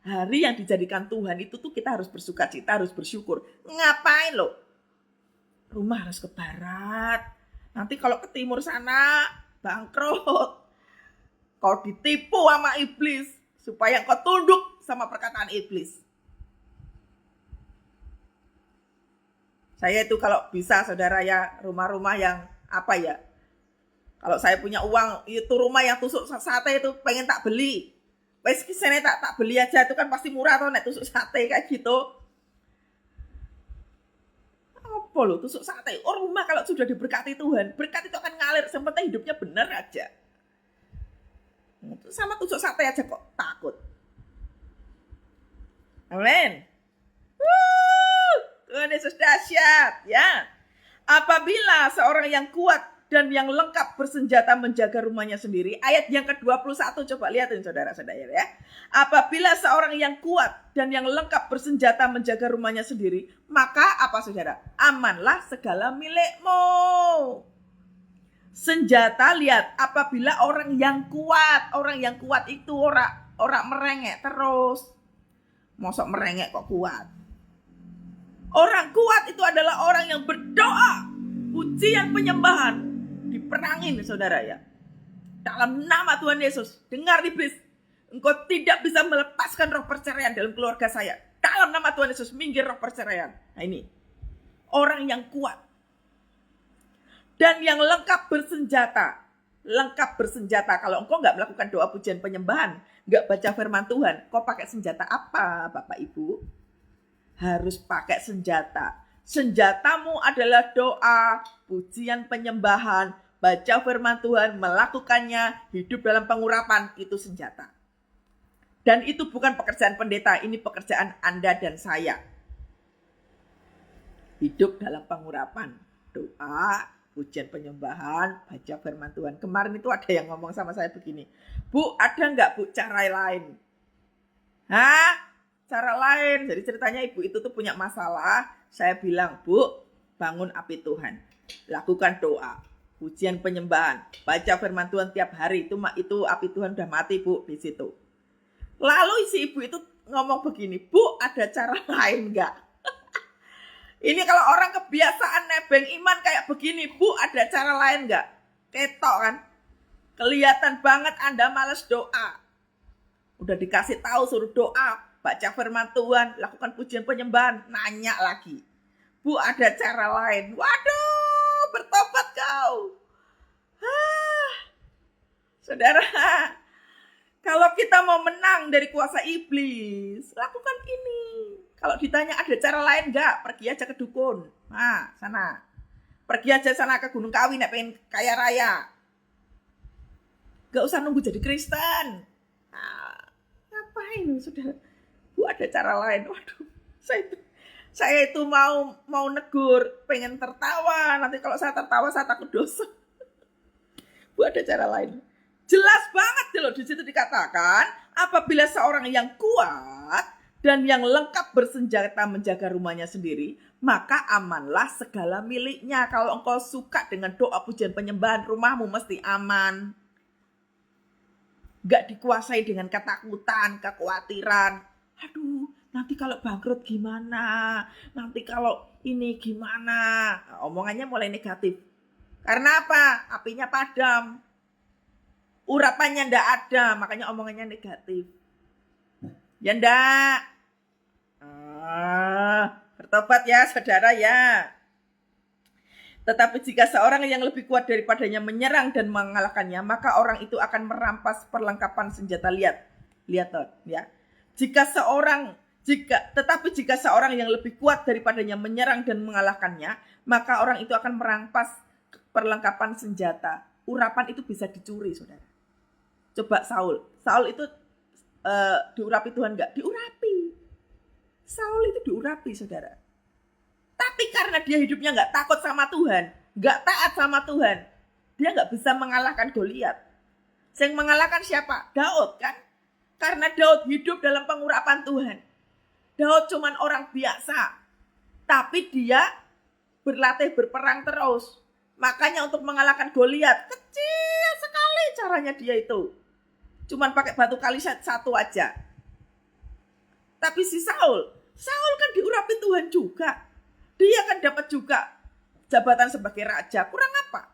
Hari yang dijadikan Tuhan itu tuh kita harus bersukacita, harus bersyukur. Ngapain lo? Rumah harus ke barat. Nanti kalau ke timur sana, bangkrut. Kau ditipu sama iblis, supaya kau tunduk sama perkataan iblis. Saya itu kalau bisa, saudara ya, rumah-rumah yang apa ya, kalau saya punya uang, itu rumah yang tusuk sate itu pengen tak beli. Wes kesana tak beli aja, itu kan pasti murah tuh nek tusuk sate kayak gitu. Apa lo tusuk sate? Oh, rumah kalau sudah diberkati Tuhan, berkat itu akan ngalir, yang penting hidupnya benar aja. Sama tusuk sate aja kok takut. Amin. Tuhan Yesus dahsyat ya. Apabila seorang yang kuat dan yang lengkap bersenjata menjaga rumahnya sendiri. Ayat yang ke-21 coba lihatin saudara-saudara ya. Apabila seorang yang kuat dan yang lengkap bersenjata menjaga rumahnya sendiri, maka apa saudara? Amanlah segala milikmu. Senjata, lihat, apabila orang yang kuat itu orang merengek terus. Mosok merengek kok kuat. Orang kuat itu adalah orang yang berdoa, pujian penyembahan diperangin, saudara ya. Dalam nama Tuhan Yesus, dengar iblis, engkau tidak bisa melepaskan roh perceraian dalam keluarga saya. Dalam nama Tuhan Yesus, minggir roh perceraian. Nah ini, orang yang kuat. Dan yang lengkap bersenjata. Lengkap bersenjata. Kalau engkau nggak melakukan doa pujian penyembahan, nggak baca firman Tuhan, kau pakai senjata apa, Bapak Ibu? Harus pakai senjata. Senjatamu adalah doa, pujian penyembahan, baca firman Tuhan, melakukannya, hidup dalam pengurapan, itu senjata. Dan itu bukan pekerjaan pendeta, ini pekerjaan Anda dan saya. Hidup dalam pengurapan, doa, pujian penyembahan, baca firman Tuhan. Kemarin itu ada yang ngomong sama saya begini, Bu, ada nggak Bu cara lain? Hah? Cara lain? Jadi ceritanya ibu itu tuh punya masalah. Saya bilang, Bu, bangun api Tuhan, lakukan doa, pujian penyembahan, baca firman Tuhan tiap hari. Itu api Tuhan udah mati, Bu, di situ. Lalu si ibu itu ngomong begini, Bu, ada cara lain nggak? Ini kalau orang kebiasaan nebeng iman kayak begini, Bu, ada cara lain nggak? Ketok kan? Kelihatan banget Anda males doa. Udah dikasih tahu suruh doa, baca firman Tuhan, lakukan pujian penyembahan, nanya lagi, Bu, ada cara lain? Waduh, bertobat kau. Saudara, kalau kita mau menang dari kuasa iblis, lakukan ini. Kalau ditanya ada cara lain enggak, pergi aja ke dukun. Nah, sana. Pergi aja sana ke Gunung Kawi nek pengen kaya raya. Gak usah nunggu jadi Kristen. Nah, ngapain, saudara? Bu, ada cara lain. Waduh, saya itu mau negur, pengen tertawa. Nanti kalau saya tertawa saya takut dosa. Bu, ada cara lain. Jelas banget loh di situ dikatakan, apabila seorang yang kuat dan yang lengkap bersenjata menjaga rumahnya sendiri, maka amanlah segala miliknya. Kalau engkau suka dengan doa pujian penyembahan, rumahmu mesti aman. Gak dikuasai dengan ketakutan, kekhawatiran. Aduh, nanti kalau bangkrut gimana? Nanti kalau ini gimana? Omongannya mulai negatif. Karena apa? Apinya padam. Urapannya ndak ada, makanya omongannya negatif. Ya ndak? Bertobat ya saudara ya. Tetapi jika seorang yang lebih kuat daripadanya menyerang dan mengalahkannya, maka orang itu akan merampas perlengkapan senjata. Lihat ya. Tetapi jika seorang yang lebih kuat daripadanya menyerang dan mengalahkannya, maka orang itu akan merampas perlengkapan senjata. Urapan itu bisa dicuri, saudara. Coba Saul itu diurapi Tuhan enggak? Diurapi. Saul itu diurapi, saudara. Tapi karena dia hidupnya enggak takut sama Tuhan, enggak taat sama Tuhan, dia enggak bisa mengalahkan Goliat. Yang mengalahkan siapa? Daud kan? Karena Daud hidup dalam pengurapan Tuhan. Daud cuman orang biasa, tapi dia berlatih berperang terus. Makanya untuk mengalahkan Goliat, kecil sekali caranya dia itu. Cuman pakai batu kali satu aja. Tapi si Saul kan diurapi Tuhan juga. Dia kan dapat juga jabatan sebagai raja. Kurang apa?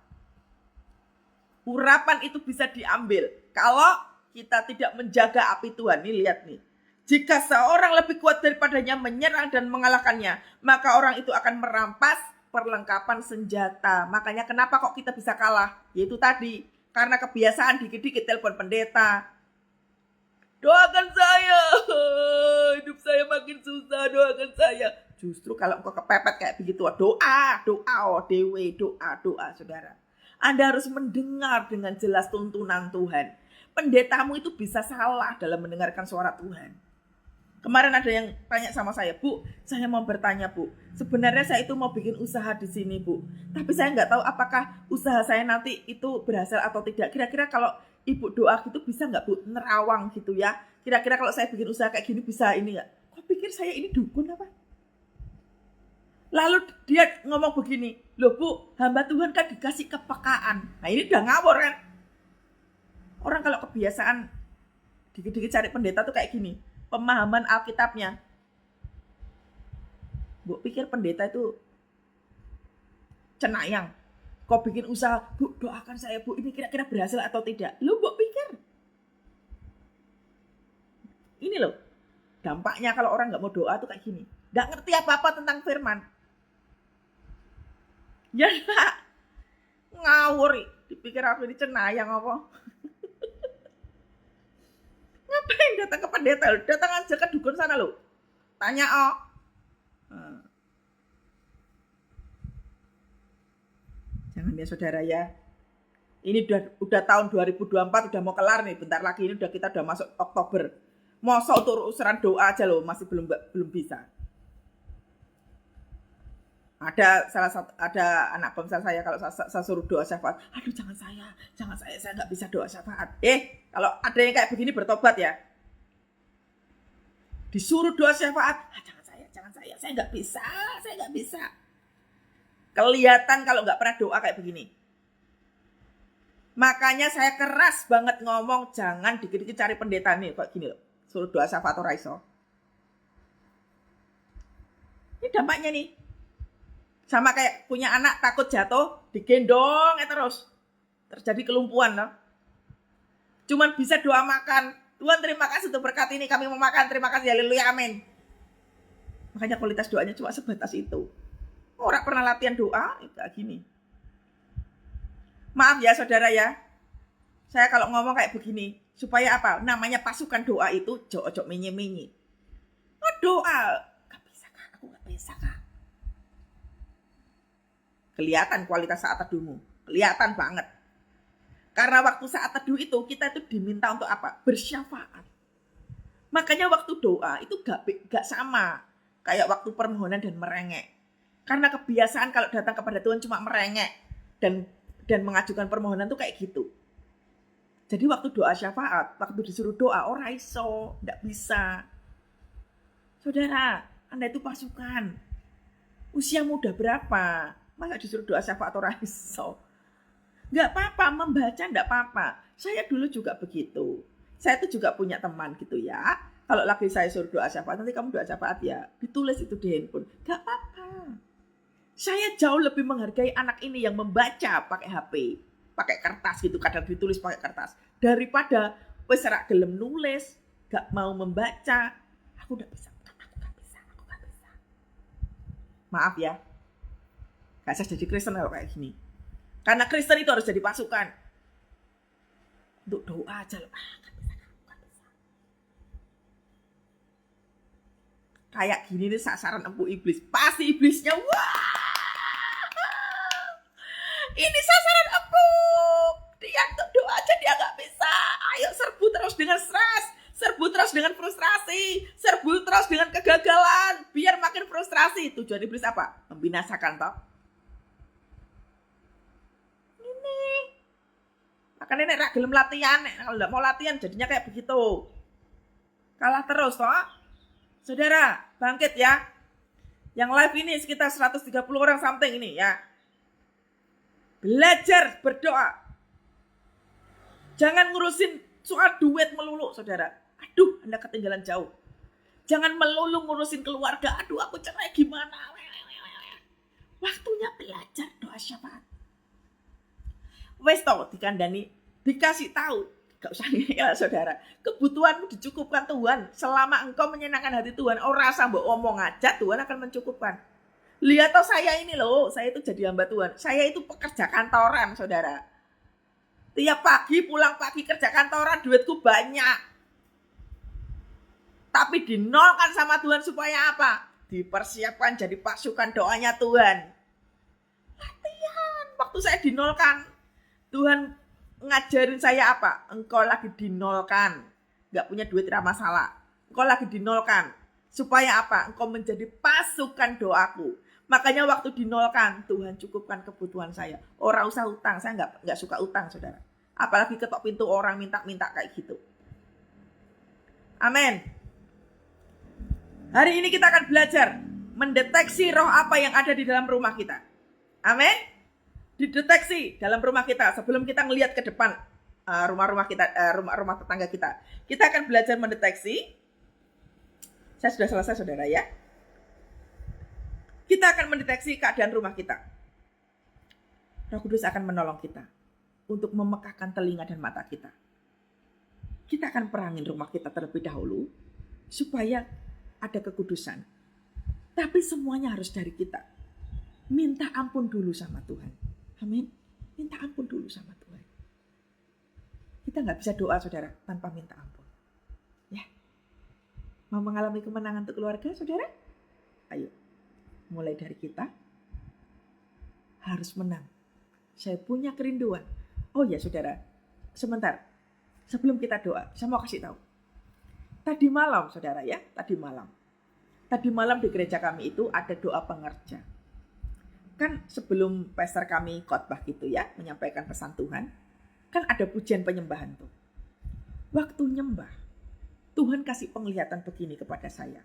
Urapan itu bisa diambil kalau kita tidak menjaga api Tuhan. Nih lihat nih. Jika seorang lebih kuat daripadanya menyerang dan mengalahkannya, maka orang itu akan merampas perlengkapan senjata. Makanya kenapa kok kita bisa kalah? Yaitu tadi, karena kebiasaan dikit-dikit telepon pendeta. Doakan saya, hidup saya makin susah, doakan saya. Justru kalau engkau kepepet kayak begitu, doa, doa, saudara. Anda harus mendengar dengan jelas tuntunan Tuhan. Pendetamu itu bisa salah dalam mendengarkan suara Tuhan. Kemarin ada yang tanya sama saya, Bu, saya mau bertanya, Bu. Sebenarnya saya itu mau bikin usaha di sini, Bu. Tapi saya nggak tahu apakah usaha saya nanti itu berhasil atau tidak. Kira-kira kalau Ibu doa gitu bisa nggak, Bu? Nerawang gitu ya. Kira-kira kalau saya bikin usaha kayak gini bisa ini nggak? Kok pikir saya ini dukun apa? Lalu dia ngomong begini, loh Bu, hamba Tuhan kan dikasih kepekaan. Nah ini udah ngawur kan? Orang kalau kebiasaan dikit-dikit cari pendeta tuh kayak gini. Pemahaman Alkitabnya. Bu pikir pendeta itu cenayang. Kau bikin usaha, Bu, doakan saya, Bu, ini kira-kira berhasil atau tidak. Lu Mbok pikir. Ini loh, dampaknya kalau orang nggak mau doa tuh kayak gini. Nggak ngerti apa-apa tentang firman. Ya enggak. Ngawur. Dipikir aku ini cenayang apa. Ngapain datang ke pendeta? Datang aja ke dukun sana loh. Tanya oh. Jangan ya saudara ya. Ini udah tahun 2024 udah mau kelar nih. Bentar lagi ini kita udah masuk Oktober. Masa untuk urusan doa aja loh masih belum bisa. Ada anak bangsa saya kalau saya suruh doa syafaat, aduh jangan saya nggak bisa doa syafaat. Kalau ada yang kayak begini bertobat ya. Disuruh doa syafaat, jangan saya nggak bisa. Kelihatan kalau nggak pernah doa kayak begini. Makanya saya keras banget ngomong, jangan dikit-dikit cari pendeta nih kayak gini loh. Suruh doa syafaat atau raiso. Ini dampaknya nih. Sama kayak punya anak takut jatuh, digendong terus. Terjadi kelumpuhan loh. Cuman bisa doa makan. Tuhan terima kasih untuk berkat ini, kami mau makan, terima kasih, haleluya, amin. Makanya kualitas doanya cuma sebatas itu. Orang pernah latihan doa, kayak gini. Maaf ya saudara ya. Saya kalau ngomong kayak begini, supaya apa? Namanya pasukan doa itu, jok-jok menye-menye. Doa, gak bisa kak, aku gak bisa kak. Kelihatan kualitas saat teduhmu. Kelihatan banget. Karena waktu saat teduh itu, kita itu diminta untuk apa? Bersyafaat. Makanya waktu doa itu gak sama. Kayak waktu permohonan dan merengek. Karena kebiasaan kalau datang kepada Tuhan cuma merengek. Dan mengajukan permohonan tuh kayak gitu. Jadi waktu doa syafaat, waktu disuruh doa, orang iso, gak bisa. Saudara, Anda itu pasukan. Usia muda berapa? Masa disuruh doa syafaat atau raiso? Gak apa-apa, membaca gak apa-apa. Saya dulu juga begitu. Saya tuh juga punya teman gitu ya. Kalau lagi saya suruh doa syafaat, nanti kamu doa syafaat ya. Ditulis itu di handphone. Gak apa-apa. Saya jauh lebih menghargai anak ini yang membaca pakai HP. Pakai kertas gitu, kadang ditulis pakai kertas. Daripada wes rak gelem nulis, gak mau membaca. Aku gak bisa. Maaf ya. Gak bisa jadi Kristen kalau kayak gini. Karena Kristen itu harus jadi pasukan. Untuk doa aja loh. Gak bisa. Kayak gini nih sasaran empuk iblis. Pasti iblisnya, wah. Ini sasaran empuk. Dia untuk doa aja dia gak bisa. Ayo serbu terus dengan stres. Serbu terus dengan frustrasi. Serbu terus dengan kegagalan. Biar makin frustrasi. Tujuan iblis apa? Membinasakan toh. Makanya nek gelem latihan, kalau enggak mau latihan jadinya kayak begitu. Kalah terus toh. Saudara, bangkit ya. Yang live ini sekitar 130 orang something ini ya. Belajar berdoa. Jangan ngurusin soal duit melulu, saudara. Aduh, Anda ketinggalan jauh. Jangan melulu ngurusin keluarga. Aduh, aku cerai gimana? Waktunya belajar doa syafaat. Wes tau dikandani, dikasih tahu, gak usah ya saudara. Kebutuhanmu dicukupkan Tuhan. Selama engkau menyenangkan hati Tuhan, orang rasa mbok omong aja, Tuhan akan mencukupkan. Lihat toh saya ini loh, saya itu jadi hamba Tuhan. Saya itu pekerja kantoran, saudara. Tiap pagi pulang pagi kerja kantoran, duitku banyak. Tapi dinolkan sama Tuhan supaya apa? Dipersiapkan jadi pasukan doanya Tuhan. Latihan. Waktu saya dinolkan, Tuhan ngajarin saya apa? Engkau lagi dinolkan. Gak punya duit tidak masalah. Engkau lagi dinolkan. Supaya apa? Engkau menjadi pasukan doaku. Makanya waktu dinolkan, Tuhan cukupkan kebutuhan saya. Orang usah utang. Saya gak suka utang, saudara. Apalagi ketok pintu orang minta-minta kayak gitu. Amin. Hari ini kita akan belajar mendeteksi roh apa yang ada di dalam rumah kita. Amin. Dideteksi dalam rumah kita sebelum kita ngelihat ke depan rumah-rumah kita, rumah tetangga kita. Kita akan belajar mendeteksi. Saya sudah selesai, saudara ya. Kita akan mendeteksi keadaan rumah kita. Roh Kudus akan menolong kita untuk memekakkan telinga dan mata kita. Kita akan perangin rumah kita terlebih dahulu supaya ada kekudusan. Tapi semuanya harus dari kita. Minta ampun dulu sama Tuhan. Amin. Minta ampun dulu sama Tuhan. Kita nggak bisa doa, saudara, tanpa minta ampun. Ya. Mau mengalami kemenangan untuk keluarga, saudara? Ayo. Mulai dari kita. Harus menang. Saya punya kerinduan. Oh ya, saudara. Sebentar. Sebelum kita doa, saya mau kasih tahu. Tadi malam, saudara ya. Tadi malam di gereja kami itu ada doa pengerja. Kan sebelum pastor kami khotbah gitu ya, menyampaikan pesan Tuhan, kan ada pujian penyembahan tuh. Waktu nyembah, Tuhan kasih penglihatan begini kepada saya.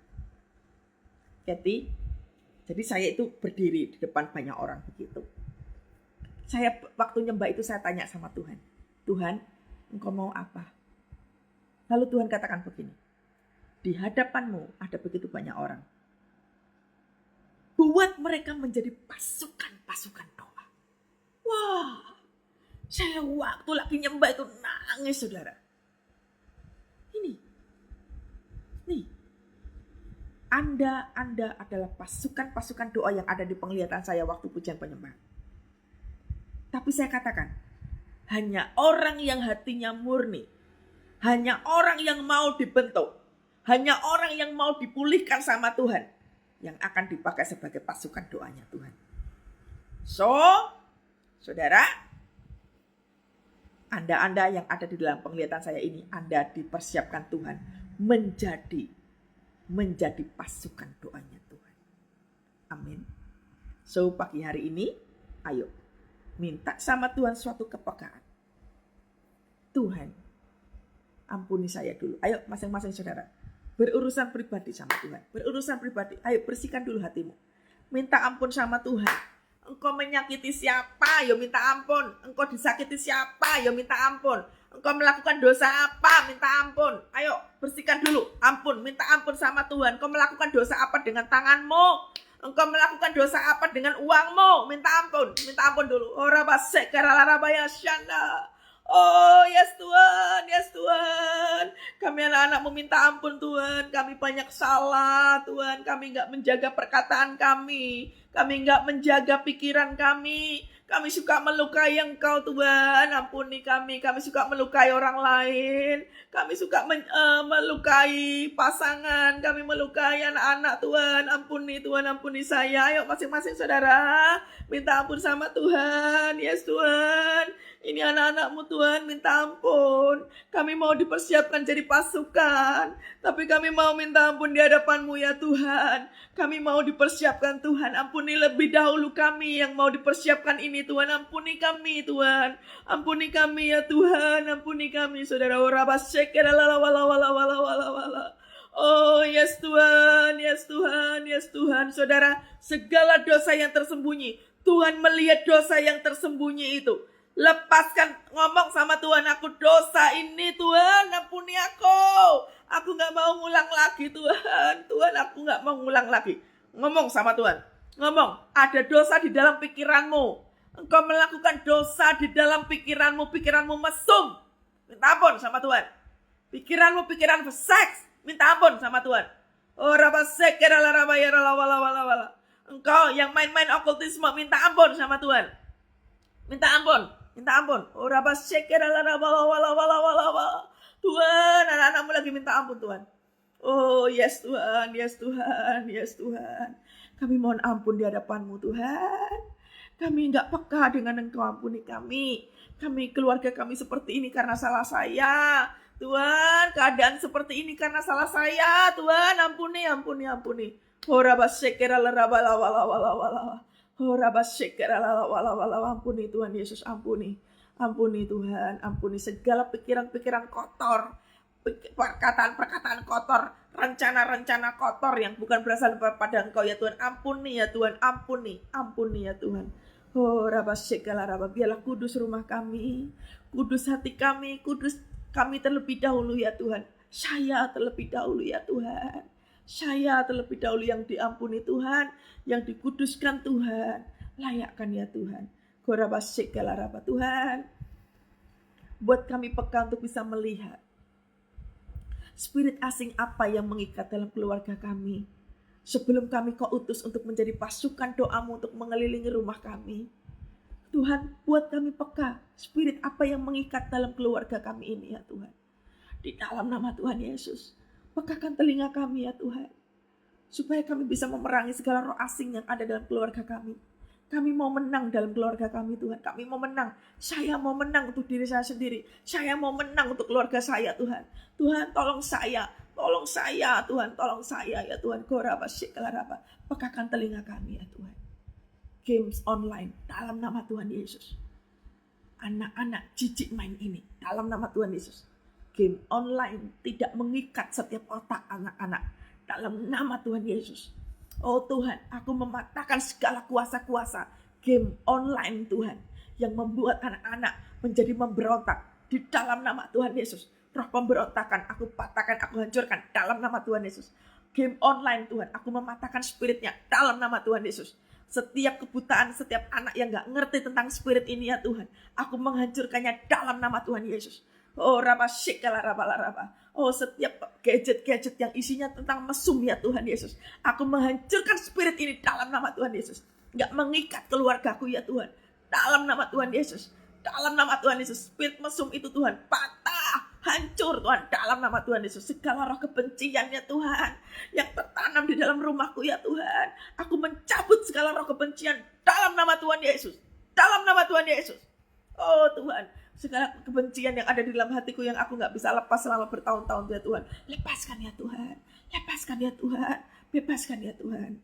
Jadi saya itu berdiri di depan banyak orang begitu. Saya waktu nyembah itu saya tanya sama Tuhan. Tuhan, Engkau mau apa? Lalu Tuhan katakan begini. Di hadapanmu ada begitu banyak orang. Buat mereka menjadi pasukan-pasukan doa. Wah, saya waktu lagi nyembah itu nangis, saudara. Nih, Anda adalah pasukan-pasukan doa yang ada di penglihatan saya waktu pujian penyembahan. Tapi saya katakan, hanya orang yang hatinya murni, hanya orang yang mau dibentuk, hanya orang yang mau dipulihkan sama Tuhan, yang akan dipakai sebagai pasukan doanya Tuhan. So, saudara, Anda yang ada di dalam penglihatan saya ini, Anda dipersiapkan Tuhan menjadi pasukan doanya Tuhan. Amin. So, pagi hari ini, ayo minta sama Tuhan suatu kepekaan. Tuhan, ampuni saya dulu. Ayo masing-masing saudara, berurusan pribadi sama Tuhan. Berurusan pribadi, ayo bersihkan dulu hatimu. Minta ampun sama Tuhan. Engkau menyakiti siapa, ya minta ampun. Engkau disakiti siapa, ya minta ampun. Engkau melakukan dosa apa, minta ampun. Ayo bersihkan dulu, ampun, minta ampun sama Tuhan. Engkau melakukan dosa apa dengan tanganmu? Engkau melakukan dosa apa dengan uangmu? Minta ampun dulu. Ora basek karalarabaya syanda. Oh yes Tuhan, kami anak-anakmu minta ampun Tuhan, kami banyak salah Tuhan, kami gak menjaga perkataan kami gak menjaga pikiran kami suka melukai Engkau Tuhan, ampuni kami suka melukai orang lain, kami suka melukai pasangan, kami melukai anak-anak Tuhan, ampuni saya. Ayo masing-masing saudara, minta ampun sama Tuhan. Yes Tuhan, ini anak-anakmu Tuhan, minta ampun. Kami mau dipersiapkan jadi pasukan, tapi kami mau minta ampun di hadapan-Mu ya Tuhan. Kami mau dipersiapkan Tuhan, ampuni lebih dahulu kami yang mau dipersiapkan ini Tuhan. Ampuni kami Tuhan, ampuni kami ya Tuhan, ampuni kami saudara. Oh yes Tuhan, saudara, segala dosa yang tersembunyi, Tuhan melihat dosa yang tersembunyi itu. Lepaskan, ngomong sama Tuhan, aku dosa ini Tuhan, ampuni aku gak mau ngulang lagi Tuhan, aku gak mau ngulang lagi. Ngomong sama Tuhan, ada dosa di dalam pikiranmu, engkau melakukan dosa di dalam pikiranmu mesum, minta ampun sama Tuhan. Pikiran seks, minta ampun sama Tuhan. Engkau yang main-main okultisme, minta ampun sama Tuhan. Minta ampun. Tuhan, anak-anakmu lagi minta ampun Tuhan. Oh yes Tuhan. Kami mohon ampun di hadapan-Mu Tuhan. Kami gak peka dengan Engkau, ampuni kami. Keluarga kami seperti ini karena salah saya. Tuhan, keadaan seperti ini karena salah saya. Tuhan, ampuni. Ampuni Tuhan Yesus, ampuni Tuhan, ampuni segala pikiran-pikiran kotor, perkataan-perkataan kotor, rencana-rencana kotor yang bukan berasal daripada Engkau ya Tuhan. Ampuni ya Tuhan, ampuni ya Tuhan. Biarlah kudus rumah kami, kudus hati kami, kudus kami terlebih dahulu ya Tuhan. Saya terlebih dahulu ya Tuhan. Saya terlebih dahulu yang diampuni Tuhan, yang dikuduskan Tuhan. Layakkan ya Tuhan. Tuhan, buat kami peka untuk bisa melihat spirit asing apa yang mengikat dalam keluarga kami. Sebelum kami kau utus untuk menjadi pasukan doamu untuk mengelilingi rumah kami. Tuhan, buat kami peka spirit apa yang mengikat dalam keluarga kami ini ya Tuhan. Di dalam nama Tuhan Yesus, pekakan telinga kami ya Tuhan. Supaya kami bisa memerangi segala roh asing yang ada dalam keluarga kami. Kami mau menang dalam keluarga kami Tuhan. Kami mau menang. Saya mau menang untuk diri saya sendiri. Saya mau menang untuk keluarga saya Tuhan. Tuhan tolong saya. Tolong saya Tuhan. Tolong saya ya Tuhan. Pekakan telinga kami ya Tuhan. Games online dalam nama Tuhan Yesus. Anak-anak jijik main ini dalam nama Tuhan Yesus. Game online tidak mengikat setiap otak anak-anak dalam nama Tuhan Yesus. Oh Tuhan, aku mematahkan segala kuasa-kuasa game online Tuhan yang membuat anak-anak menjadi memberontak di dalam nama Tuhan Yesus. Roh pemberontakan aku patahkan, aku hancurkan dalam nama Tuhan Yesus. Game online Tuhan, aku mematahkan spiritnya dalam nama Tuhan Yesus. Setiap kebutaan, setiap anak yang gak ngerti tentang spirit ini ya Tuhan, aku menghancurkannya dalam nama Tuhan Yesus. Oh oh setiap gadget-gadget yang isinya tentang mesum ya Tuhan Yesus, aku menghancurkan spirit ini dalam nama Tuhan Yesus. Gak mengikat keluargaku ya Tuhan, dalam nama Tuhan Yesus. Dalam nama Tuhan Yesus, spirit mesum itu Tuhan patah, hancur Tuhan dalam nama Tuhan Yesus. Segala roh kebencian ya Tuhan yang tertanam di dalam rumahku ya Tuhan, aku mencabut segala roh kebencian dalam nama Tuhan Yesus. Dalam nama Tuhan Yesus. Oh Tuhan, segala kebencian yang ada di dalam hatiku yang aku gak bisa lepas selama bertahun-tahun ya Tuhan, lepaskan ya Tuhan. Lepaskan ya Tuhan. Bebaskan ya Tuhan.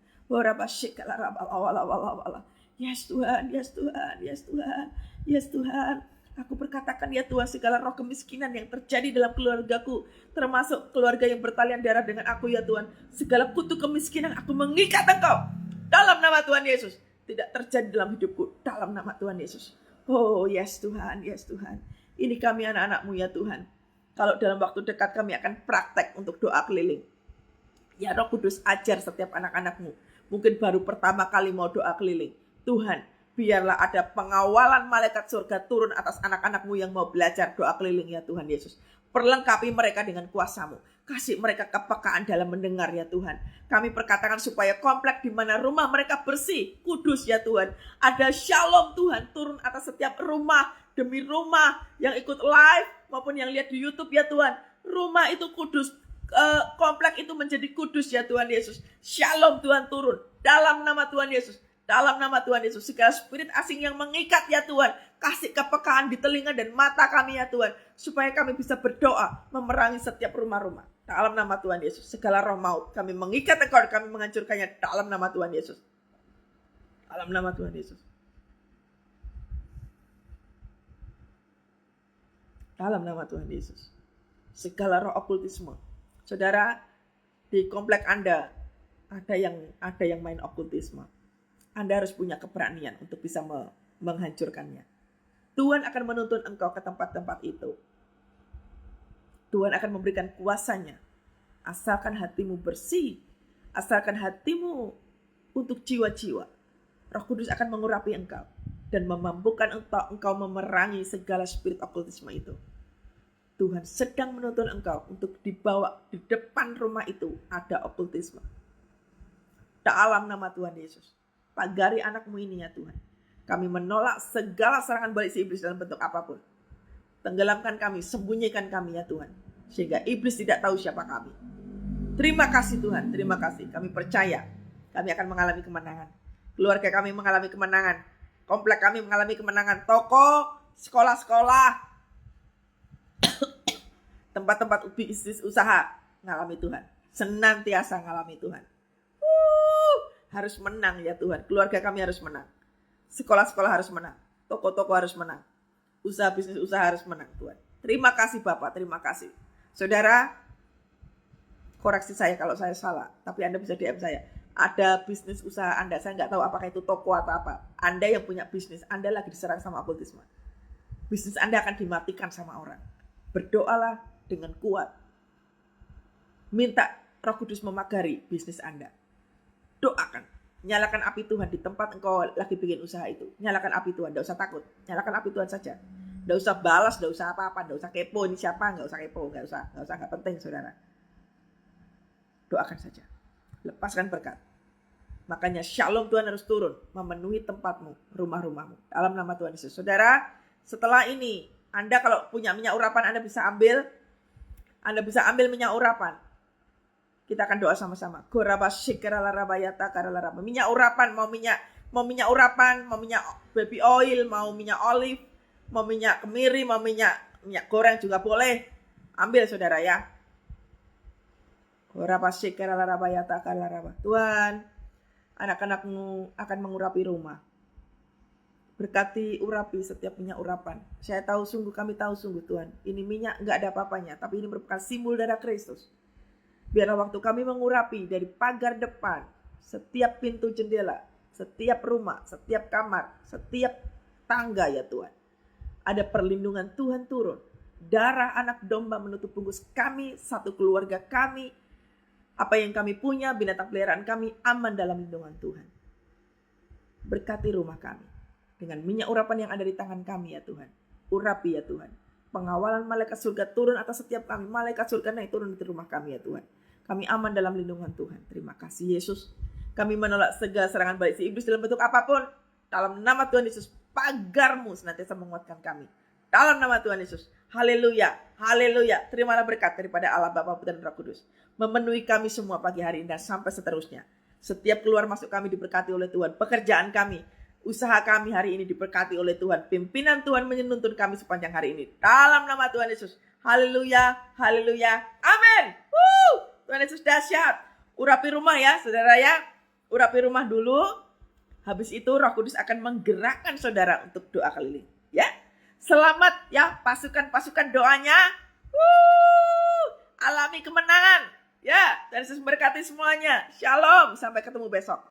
Yes Tuhan, yes Tuhan, yes Tuhan, yes Tuhan. Aku berkatakan ya Tuhan, segala roh kemiskinan yang terjadi dalam keluargaku, termasuk keluarga yang bertalian darah dengan aku ya Tuhan, segala kutuk kemiskinan aku mengikat Engkau dalam nama Tuhan Yesus. Tidak terjadi dalam hidupku dalam nama Tuhan Yesus. Oh yes Tuhan, yes Tuhan. Ini kami anak-anak-Mu ya Tuhan. Kalau dalam waktu dekat kami akan praktek untuk doa keliling. Ya Roh Kudus, ajar setiap anak-anak-Mu. Mungkin baru pertama kali mau doa keliling. Tuhan, biarlah ada pengawalan malaikat surga turun atas anak-anak-Mu yang mau belajar doa keliling ya Tuhan Yesus. Perlengkapi mereka dengan kuasa-Mu. Kasih mereka kepekaan dalam mendengar ya Tuhan. Kami perkatakan supaya komplek di mana rumah mereka bersih, kudus ya Tuhan. Ada shalom Tuhan turun atas setiap rumah demi rumah yang ikut live maupun yang lihat di YouTube ya Tuhan. Rumah itu kudus, komplek itu menjadi kudus ya Tuhan Yesus. Shalom Tuhan turun dalam nama Tuhan Yesus. Dalam nama Tuhan Yesus, segala spirit asing yang mengikat ya Tuhan, kasih kepekaan di telinga dan mata kami ya Tuhan, supaya kami bisa berdoa memerangi setiap rumah-rumah. Dalam nama Tuhan Yesus, segala roh maut kami mengikat Engkau, kami menghancurkannya dalam nama Tuhan Yesus. Dalam nama Tuhan Yesus. Dalam nama Tuhan Yesus. Segala roh okultisme. Saudara, di komplek Anda ada yang main okultisme. Anda harus punya keberanian untuk bisa menghancurkannya. Tuhan akan menuntun engkau ke tempat-tempat itu. Tuhan akan memberikan kuasanya. Asalkan hatimu bersih. Asalkan hatimu untuk jiwa-jiwa. Roh Kudus akan mengurapi engkau. Dan memampukan engkau memerangi segala spirit okultisme itu. Tuhan sedang menuntun engkau untuk dibawa di depan rumah itu ada okultisme. Dalam nama Tuhan Yesus. Pagari anak-Mu ini ya Tuhan. Kami menolak segala serangan balik si iblis dalam bentuk apapun. Tenggelamkan kami, sembunyikan kami ya Tuhan. Sehingga iblis tidak tahu siapa kami. Terima kasih Tuhan, terima kasih. Kami percaya kami akan mengalami kemenangan. Keluarga kami mengalami kemenangan. Komplek kami mengalami kemenangan. Toko, sekolah-sekolah, tempat-tempat bisnis usaha mengalami Tuhan. Senantiasa mengalami Tuhan. Harus menang ya Tuhan. Keluarga kami harus menang. Sekolah-sekolah harus menang. Toko-toko harus menang. Usaha bisnis usaha harus menang Tuhan. Terima kasih Bapak, terima kasih. Saudara, koreksi saya kalau saya salah. Tapi Anda bisa DM saya. Ada bisnis usaha Anda, saya nggak tahu apakah itu toko atau apa. Anda yang punya bisnis, Anda lagi diserang sama okultisme. Bisnis Anda akan dimatikan sama orang. Berdoalah dengan kuat. Minta Roh Kudus memagari bisnis Anda. Doakan. Nyalakan api Tuhan di tempat engkau lagi bikin usaha itu. Nyalakan api Tuhan, tidak usah takut. Nyalakan api Tuhan saja. Tidak usah balas, tidak usah apa-apa, tidak usah kepo ini siapa, tidak usah kepo, nggak penting saudara. Doakan saja. Lepaskan berkat. Makanya shalom Tuhan harus turun, memenuhi tempatmu, rumah-rumahmu. Dalam nama Tuhan Yesus. Saudara, setelah ini, Anda kalau punya minyak urapan, Anda bisa ambil minyak urapan. Kita akan doa sama-sama. Minyak urapan, mau minyak urapan, mau minyak baby oil, mau minyak olive, mau minyak kemiri, mau minyak goreng juga boleh. Ambil saudara ya. Tuhan, anak-anakmu akan mengurapi rumah. Berkati urapi setiap minyak urapan. Kami tahu sungguh Tuhan, ini minyak enggak ada apa-apanya, tapi ini merupakan simbol darah Kristus. Biarlah waktu kami mengurapi dari pagar depan, setiap pintu jendela, setiap rumah, setiap kamar, setiap tangga ya Tuhan. Ada perlindungan Tuhan turun. Darah anak domba menutup bungkus kami, satu keluarga kami, apa yang kami punya, binatang peliharaan kami aman dalam lindungan Tuhan. Berkati rumah kami dengan minyak urapan yang ada di tangan kami ya Tuhan. Urapi ya Tuhan. Pengawalan malaikat surga turun atas setiap kami. Malaikat surga naik turun di rumah kami ya Tuhan. Kami aman dalam lindungan Tuhan. Terima kasih Yesus. Kami menolak segala serangan balik si iblis dalam bentuk apapun. Dalam nama Tuhan Yesus, pagar-Mu senantiasa menguatkan kami. Dalam nama Tuhan Yesus. Haleluya. Haleluya. Terimalah berkat daripada Allah Bapa, Putra dan Roh Kudus. Memenuhi kami semua pagi hari ini dan sampai seterusnya. Setiap keluar masuk kami diberkati oleh Tuhan. Pekerjaan kami, usaha kami hari ini diberkati oleh Tuhan. Pimpinan Tuhan menuntun kami sepanjang hari ini. Dalam nama Tuhan Yesus. Haleluya. Haleluya. Amin. Tuhan Yesus dahsyat. Urapi rumah ya saudara ya. Urapi rumah dulu. Habis itu Roh Kudus akan menggerakkan saudara untuk doa keliling. Ya. Selamat ya pasukan-pasukan doanya. Alami kemenangan. Ya, Tuhan Yesus memberkati semuanya. Shalom. Sampai ketemu besok.